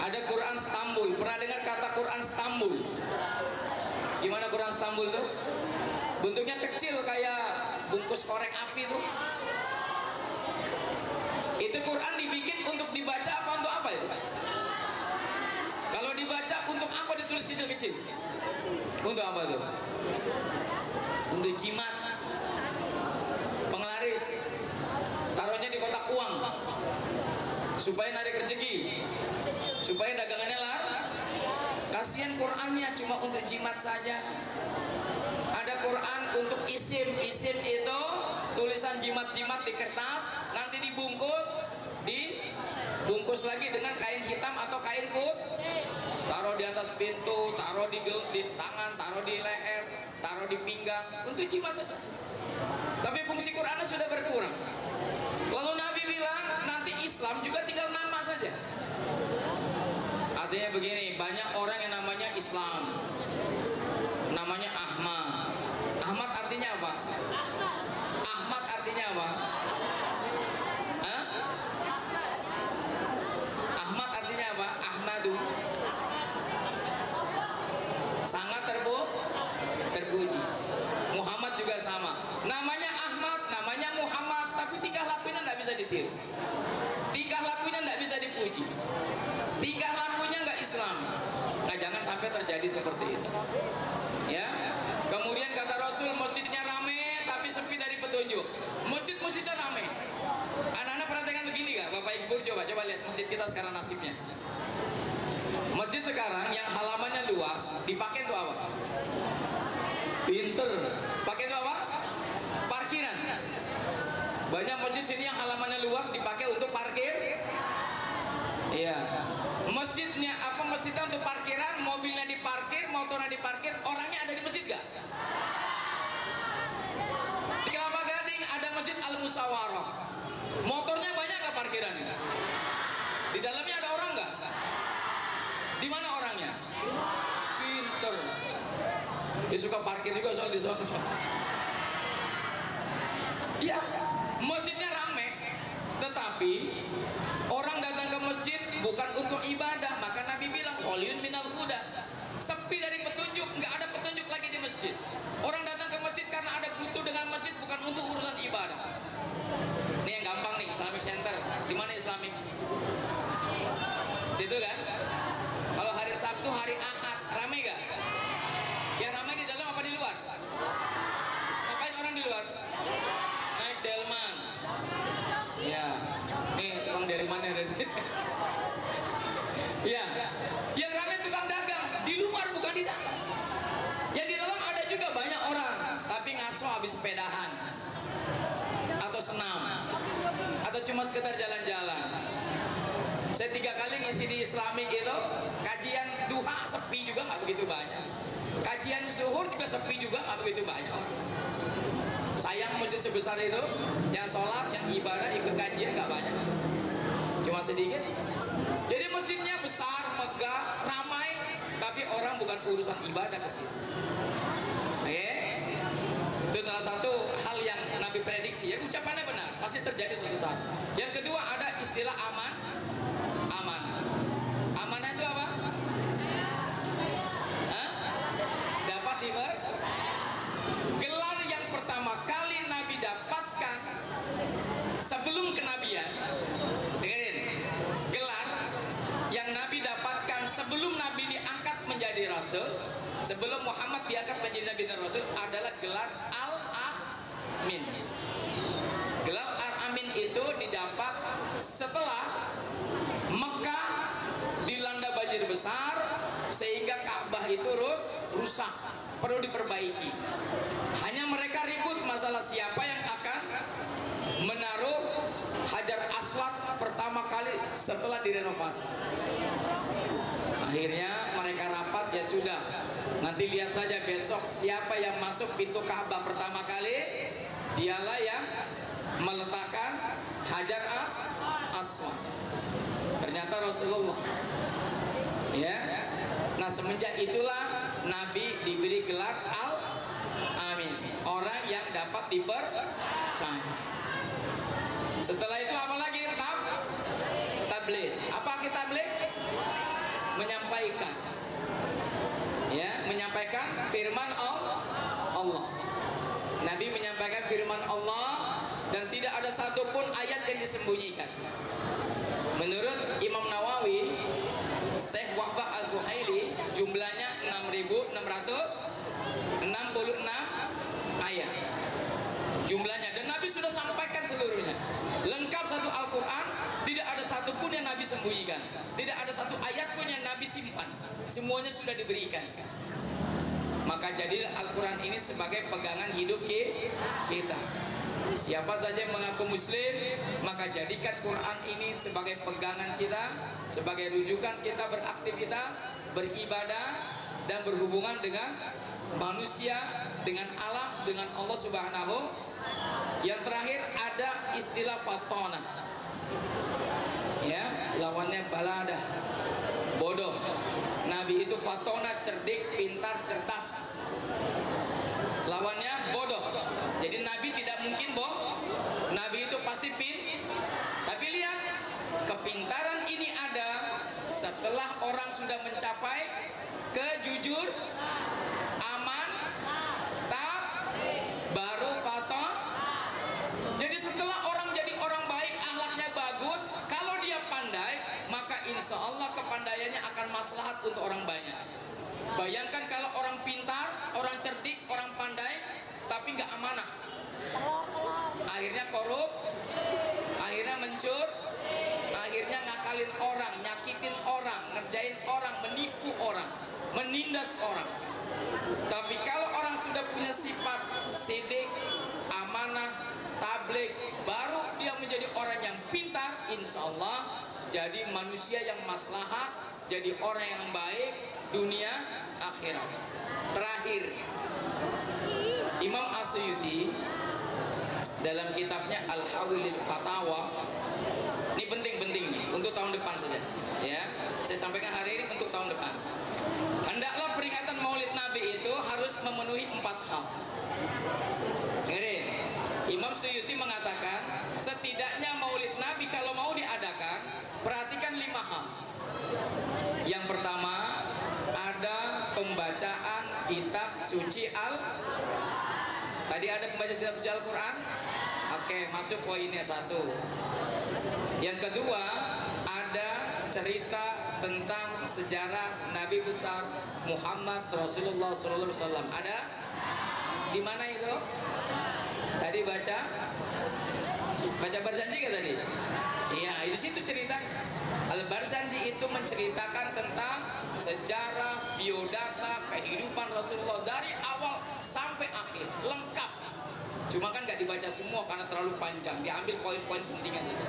Ada Quran Stambul. Pernah dengar kata Quran Stambul? Gimana Quran Stambul tuh? Bentuknya kecil kayak bungkus korek api tuh. Itu Quran dibikin untuk dibaca apa untuk apa itu? Kalau dibaca untuk apa ditulis kecil-kecil? Untuk apa tuh? Untuk jimat, penglaris, taruhnya di kotak uang supaya narik rezeki, supaya dagangannya lah. Kasihan Qurannya cuma untuk jimat saja. Ada Quran untuk isim itu tulisan jimat-jimat di kertas, nanti dibungkus lagi dengan kain hitam atau kain putih, taruh di atas pintu, taruh di tangan, taruh di leher, taruh di pinggang, untuk jimat saja. Tapi fungsi Qurannya sudah berkurang. Lalu Nabi bilang nanti Islam juga tinggal nama saja. Artinya begini, banyak orang yang namanya Islam, namanya Ahmad. Ahmad artinya apa? Ahmad artinya apa? Hah? Ahmad artinya apa? Ahmadu. Sangat terpuji. Muhammad juga sama. Namanya Ahmad, namanya Muhammad, tapi tingkah lakunya tidak bisa ditiru. Tingkah lakunya tidak bisa dipuji. Tingkah lakunya nggak Islam. Nah, jangan sampai terjadi seperti itu. Ya. Kemudian kata Rasul, masjidnya rame tapi sepi dari petunjuk. Masjidnya rame. Anak-anak perhatikan begini nggak, Bapak Ibu, coba lihat masjid kita sekarang nasibnya. Masjid sekarang yang halamannya luas dipakai untuk apa? Pinter. Pakai untuk apa? Parkiran. Banyak masjid sini yang halamannya luas dipakai untuk parkir. Iya. Masjidnya untuk parkiran, mobilnya diparkir, motornya diparkir, orangnya ada di masjid gak? Di Kelapa Gading ada masjid Al-Musawarah. Motornya banyak gak parkirannya? Di dalamnya ada orang gak? Di mana orangnya? Pinter. Dia suka parkir juga soal di sana. Iya, masjidnya rame, tetapi orang datang ke masjid bukan untuk ibadah. Maka Nabi bilang khaliyun minal huda, sepi dari petunjuk, nggak ada petunjuk lagi di masjid. Orang datang ke masjid karena ada butuh dengan masjid, bukan untuk urusan ibadah. Ini yang gampang nih, Islamic Center. Di mana Islamic? Situ kan? Kalau hari Sabtu, hari Ahad, rame gak? Yang ramai di dalam apa di luar? Ngapain orang di luar? Naik delman. Ya, nih tukang delmannya dari sini. Ya, yang ramai tukang dagang di luar, bukan di dalam. Yang di dalam ada juga banyak orang, tapi ngaso habis sepedahan atau senam atau cuma sekedar jalan-jalan. Saya 3 kali ngisi di Islamic itu, kajian duha sepi juga nggak begitu banyak. Kajian zuhur juga sepi juga nggak begitu banyak. Sayang masjid sebesar itu, yang sholat, yang ibadah, ikut kajian nggak banyak, cuma sedikit. Jadi masjidnya besar, megah, ramai, tapi orang bukan urusan ibadah ke situ. Oke? Itu salah satu hal yang Nabi prediksi. Ya, ucapannya benar, pasti terjadi suatu saat. Yang kedua ada istilah aman. Amanah itu apa? Hah? Dapat gelar yang pertama kali Nabi dapatkan sebelum Muhammad diangkat menjadi Nabi dan Rasul adalah gelar Al-Amin. Gelar Al-Amin itu didapat setelah Mekah dilanda banjir besar sehingga Ka'bah itu rusak, perlu diperbaiki. Hanya mereka ribut masalah siapa yang akan menaruh Hajar Aswad pertama kali setelah direnovasi. Akhirnya mereka rapat, ya sudah, nanti lihat saja besok siapa yang masuk pintu Ka'bah pertama kali, dialah yang meletakkan Hajar Aswad. Ternyata Rasulullah. Ya. Nah, semenjak itulah Nabi diberi gelar Al-Amin, orang yang dapat dipercaya. Setelah itu apa lagi? Tabligh. Apa kita tabligh? Menyampaikan. Ya, menyampaikan firman Allah. Nabi menyampaikan firman Allah dan tidak ada satupun ayat yang disembunyikan. Menurut Imam Nawawi, Syekh Wahbah Al-Zuhaili, jumlahnya 6.666 ayat jumlahnya, dan Nabi sudah sampaikan seluruhnya, lengkap satu Al-Quran, tidak ada satupun yang Nabi sembunyikan, tidak ada satu ayat pun yang Nabi simpan, semuanya sudah diberikan. Maka jadilah Al-Quran ini sebagai pegangan hidup kita. Siapa saja yang mengaku muslim, maka jadikan Quran ini sebagai pegangan kita, sebagai rujukan kita beraktivitas, beribadah, dan berhubungan dengan manusia, dengan alam, dengan Allah Subhanahu. Yang terakhir ada istilah fatona, ya, lawannya baladah, bodoh. Nabi itu fatona, cerdik, pintar, cerdas. Lawannya bodoh. Jadi Nabi tidak mungkin Nabi itu pasti tapi lihat, kepintaran ini ada setelah orang sudah mencapai kejujur, aman, baru faton. Jadi setelah orang jadi orang baik, akhlaknya bagus, kalau dia pandai, maka insya Allah kepandaiannya akan maslahat untuk orang banyak. Bayangkan kalau orang pintar, orang cerdik, orang pandai, tapi nggak amanah, akhirnya korup, akhirnya mencur, akhirnya ngakalin orang, nyakitin orang, ngerjain orang, menipu orang, menindas orang. Tapi kalau orang sudah punya sifat sidik, amanah, tabligh, baru dia menjadi orang yang pintar, insya Allah jadi manusia yang maslahat, jadi orang yang baik dunia akhirat. Terakhir, Imam Asyuti dalam kitabnya Al-Hawilil Fatawa, ini penting-penting nih untuk tahun depan saja, ya. Saya sampaikan hari ini untuk tahun depan. Hendaklah peringatan Maulid Nabi itu harus memenuhi 4 hal. Dengerin, Imam Suyuti mengatakan setidaknya Maulid Nabi kalau mau diadakan, perhatikan 5 hal. Yang pertama, ada pembacaan kitab suci Tadi ada pembaca kitab suci Al-Quran. Oke, masuk poinnya 1. Yang kedua, ada cerita tentang sejarah Nabi besar Muhammad Rasulullah SAW. Ada? Di mana itu? Tadi baca Barzanji kan tadi? Iya, di situ ceritanya. Al-Barzanji itu menceritakan tentang sejarah, biodata, kehidupan Rasulullah dari awal sampai akhir, lengkap. Cuma kan nggak dibaca semua karena terlalu panjang, diambil poin-poin pentingnya saja.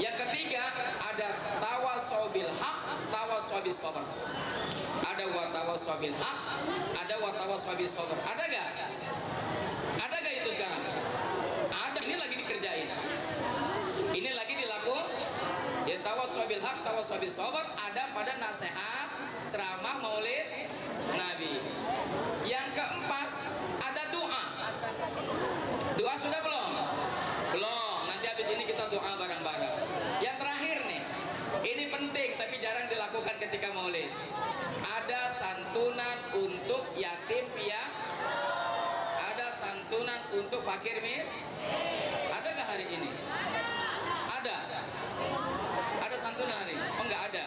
Yang ketiga, ada tawasobil haq, tawasobil sabar. Ada watawasobil haq, ada watawasobil sabar. Ada gak? Ada gak itu sekarang? Ada. Ini lagi dikerjain. Ini lagi dilakukan. Ya, tawasobil haq, tawasobil sabar ada pada nasihat ceramah Maulid Nabi. Yang keempat, ada doa. Doa sudah belum? Belum. Nanti habis ini kita doa bareng-bareng. Yang terakhir nih, ini penting tapi jarang dilakukan ketika Maulid. Ada santunan untuk yatim piatu. Ada santunan untuk fakir Ada nggak hari ini? Ada. Ada santunan hari ini? Oh, nggak ada.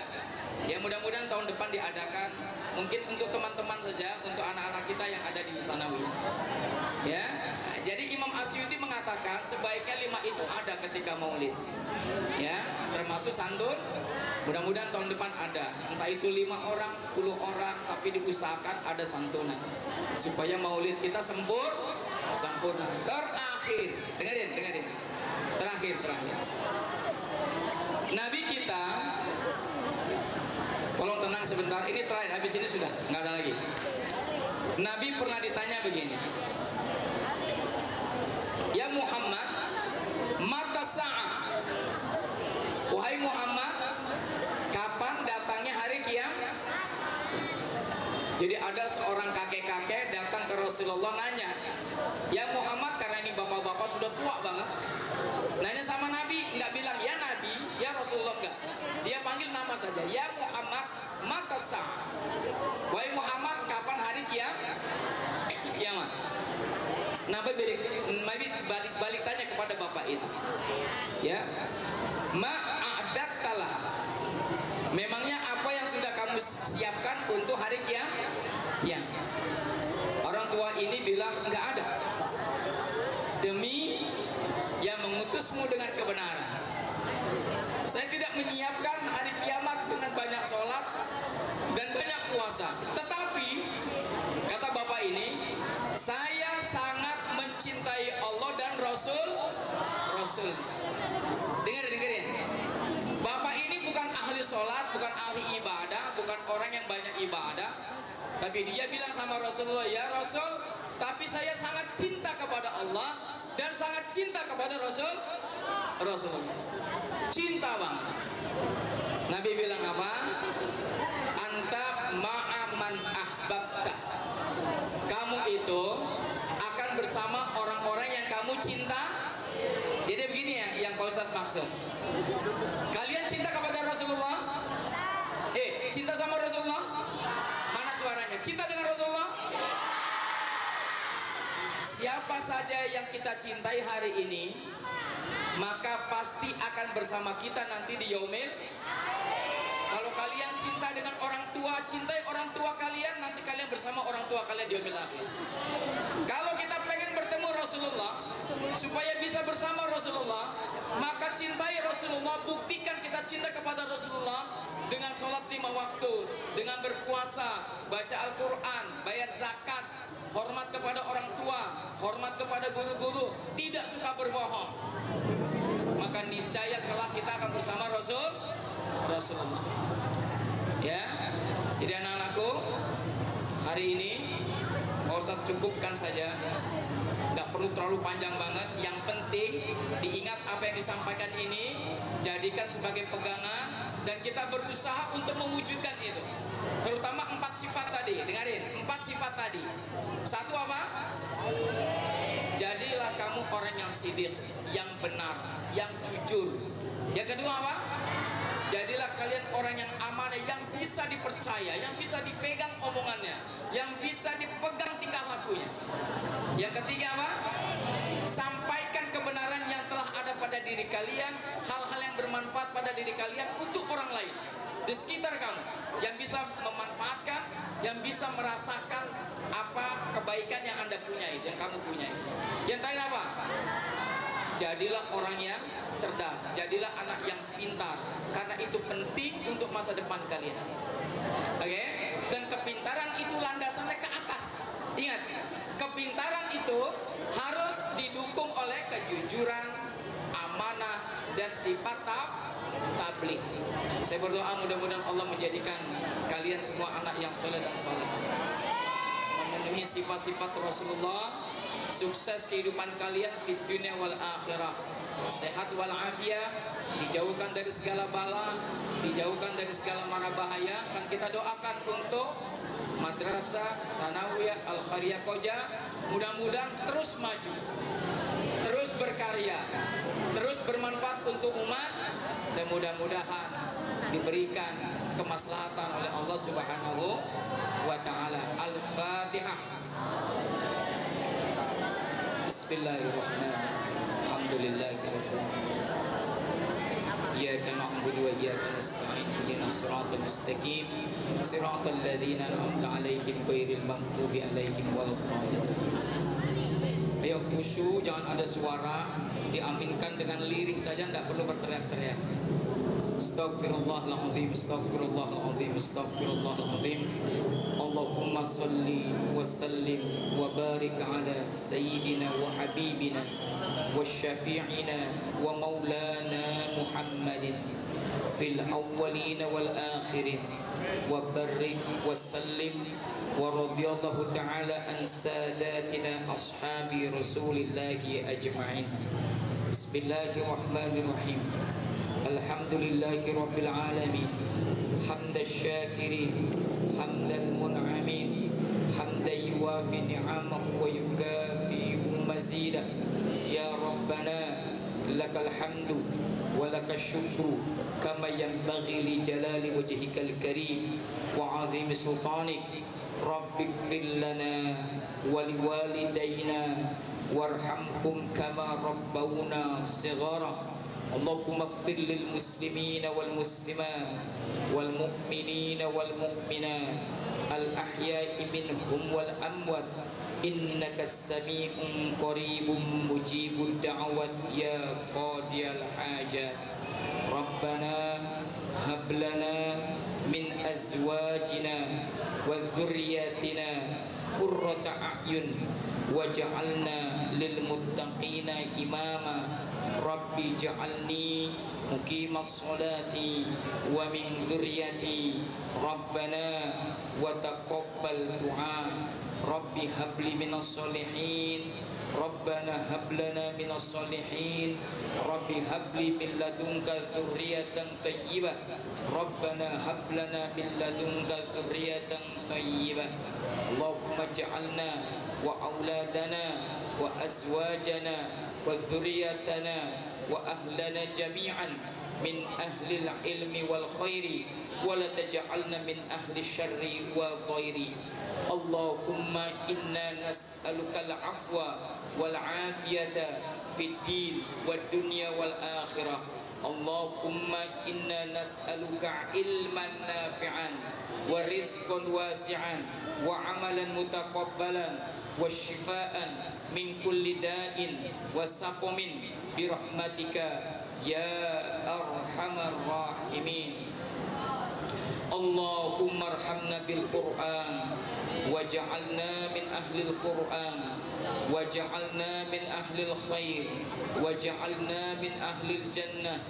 Ya mudah-mudahan tahun depan diadakan, mungkin untuk teman-teman saja, untuk anak-anak kita yang ada di Sanawiyah. Ya, jadi Imam Asyuti mengatakan sebaiknya 5 itu ada ketika maulid. Ya, termasuk santun. Mudah-mudahan tahun depan ada, entah itu 5 orang, 10 orang, tapi diusahakan ada santunan supaya maulid kita sempurna. Terakhir, dengerin. Terakhir. Nabi kita, tolong tenang sebentar, ini terakhir, habis ini sudah nggak ada lagi. Nabi pernah ditanya begini, ya Muhammad, mata sa'ah, wahai Muhammad, kapan datangnya hari kiamat? Jadi ada seorang kakek-kakek datang ke Rasulullah nanya, ya Muhammad, karena ini bapak-bapak sudah tua banget, nanya sama Nabi, nggak bilang ya Nabi, ya Rasulullah, enggak. Dia panggil nama saja, ya Muhammad, mata sa'ah, wahai Muhammad, kapan hari kiamat? Nabi balik tanya kepada bapak itu, ya, ma'adattalah, memangnya apa yang sudah kamu siapkan untuk hari kiamat? Orang tua ini bilang nggak ada. Demi yang mengutusmu dengan kebenaran, saya tidak menyiapkan hari kiamat dengan banyak sholat dan banyak puasa. Tetapi kata bapak ini, saya sangat mencintai Allah dan Rasulnya. Dengerin. Bapak ini bukan ahli sholat, bukan ahli ibadah, bukan orang yang banyak ibadah, tapi dia bilang sama Rasulullah, ya Rasul, tapi saya sangat cinta kepada Allah dan sangat cinta kepada Rasulullah. Cinta banget. Nabi bilang apa? Anta ma'aman ahbabta. Kamu itu akan bersama orang-orang yang kamu cinta. Jadi begini ya, yang Pak Ustadz maksud. Kalian cinta kepada Rasulullah? Cinta sama Rasulullah? Mana suaranya? Cinta dengan Rasulullah? Siapa saja yang kita cintai hari ini, maka pasti akan bersama kita nanti di yaumil. Kalau kalian cinta dengan orang tua, cintai orang tua kalian, nanti kalian bersama orang tua kalian di yaumil akhir. Kalau kita pengen bertemu Rasulullah, supaya bisa bersama Rasulullah, maka cintai Rasulullah, buktikan kita cinta kepada Rasulullah dengan sholat 5 waktu, dengan berpuasa, baca Al-Quran, bayar zakat, hormat kepada orang tua, hormat kepada guru-guru, tidak suka berbohong, maka niscaya kelak kita akan bersama Rasulullah. Ya, jadi anak-anakku, hari ini Pak Ustadz cukupkan saja, nggak perlu terlalu panjang banget. Yang penting diingat apa yang disampaikan ini, jadikan sebagai pegangan, dan kita berusaha untuk mewujudkan itu. Terutama 4 sifat tadi, dengarin, 4 sifat tadi. Satu apa? Jadilah kamu orang yang sidik, yang benar, yang jujur. Yang kedua apa? Jadilah kalian orang yang amanah, yang bisa dipercaya, yang bisa dipegang omongannya, yang bisa dipegang tingkah lakunya. Yang ketiga apa? Sampaikan kebenaran yang telah ada pada diri kalian, hal-hal yang bermanfaat pada diri kalian untuk orang lain di sekitar kamu, yang bisa memanfaatkan, yang bisa merasakan apa kebaikan yang Anda punya itu, yang kamu punya itu. Yang terakhir apa? Jadilah orang yang cerdas, jadilah anak yang pintar, karena itu penting untuk masa depan kalian. Oke? Dan kepintaran itu landasannya ke atas. Ingat, kepintaran itu harus didukung oleh kejujuran, amanah, dan sifat tabligh. Saya berdoa mudah-mudahan Allah menjadikan kalian semua anak yang soleh dan soleh, memenuhi sifat-sifat Rasulullah, sukses kehidupan kalian di dunia wal akhirah, sehat wal afiyah, dijauhkan dari segala bala, dijauhkan dari segala mara bahaya. Kan kita doakan untuk Madrasah Sanawiyah Al Khairiyah Koja, mudah-mudahan terus maju, terus berkarya, terus bermanfaat untuk umat, dan mudah-mudahan diberikan kemaslahatan oleh Allah Subhanahu wa taala. Al-Fatihah. Bismillahirrahmanirrahim. Alhamdulillahirabbil alamin. إياك نعبد وإياك نستعين اهدنا الصراط المستقيم صراط الذين أنعمت عليهم غير المغضوب عليهم ولا الضالين. Ayo khusyuk, jangan ada suara, diaminkan dengan lirik saja, tidak perlu berteriak-teriak. Astaghfirullahaladzim, astaghfirullahaladzim, astaghfirullahaladzim. Allahumma salli wa sallim wa barik ala sayyidina wa habibina wa syafi'ina wa maulana Muhammadin fil awwalina wal akhirin wa barik wa sallim wa radiyallahu ta'ala an sadatina ashabi rasulillahi ajma'in. Bismillahirrahmanirrahim. Alhamdulillahi rabbil alamin. Hamdan syakirin, hamdan mun'amin, hamdan yuwafi ni'amahu wa yukafi'u mazidah. Ya Rabbana lakal hamdu wa lakal syukru kama yanbaghi li jalali wajhikal karim wa 'azimi sultanik. Rabbik fir lana wa liwalidayna warhamhum kama rabbawna shighara. Allahumma ighfir lil muslimina wal muslimat wal mu'minina wal mu'minat al ahya'i minhum wal amwat innaka sami'un qaribun mujibud da'wat ya qadiyal hajat. Rabbana hab lana min azwajina wa dhurriyyatina qurrata a'yun waj'alna lil muttaqina imama. Rabbi ja'alni muqimas sholati wa min dhurriyyati Rabbana wa taqabbal du'a. Rabbi habli minas solihin Rabbana hab lana minas solihin Rabbi habli min ladunka dzurriyyatan thayyibah Rabbana hab lana min ladunka dzurriyyatan thayyibah. Allahumma ij'alna wa auladana wa azwajana wa dzurriyyatana wa ahlana jami'an min ahli al-ilmi wal khairi wa la taj'alna min ahli syarri wa ghairi. Allahumma inna nas'aluka al-afwa wal afiyata fid din wad dunya wal akhirah. Allahumma inna nas'aluka ilman nafi'an wa rizqan wasi'an wa amalan mutaqabbalan wa shifaan min kulli da'in wa saqamin bi rahmatika ya arhamar rahimin. Allahumma arhamna bil Qur'an waj'alna min ahli al-Qur'an waj'alna min ahli al-khair waj'alna min ahli al-jannah.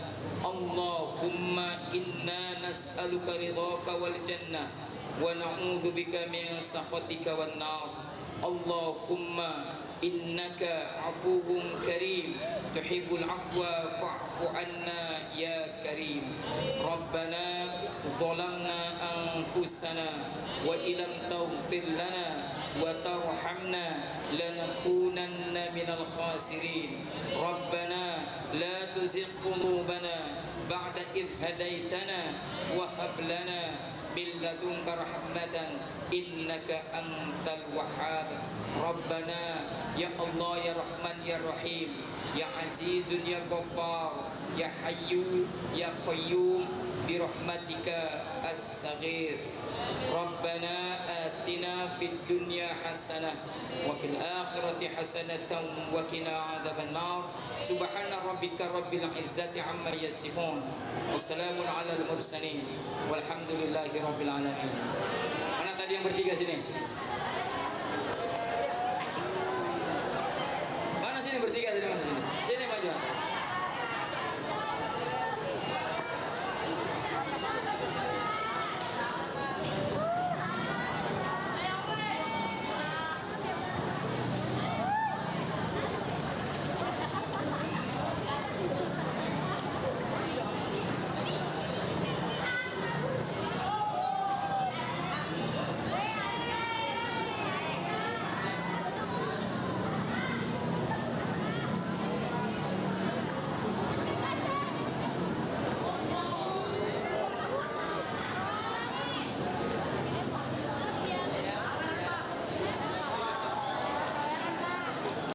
Allahumma inna nas'aluka ridhaka wal jannah wa na'udzu bika min sakhatika wan nar. Allahumma innaka afuwwun karim tuhibbul afwa fa'fu anna ya karim. Rabbana zalamna anfusana wa illam taghfir lana wa tarhamna lanakunanna minal khasirin. Rabbana la tuzigh qulubana ba'da idh hadaitana wa hab lana min ladunka rahmatan innaka antal wahhab. Rabbana ya Allah ya Rahman ya Rahim ya Azizun ya Ghaffar ya Hayyu ya Qayyum bi rahmatika astaghfir. Rabbana atina fid dunya hasanah wa fil akhirati hasanatan wa qina adzaban nar. Subhana rabbika rabbil izzati amma yasifun wa salamun alal mursalin walhamdulillahi rabbil alamin. Mana tadi yang bertiga sini?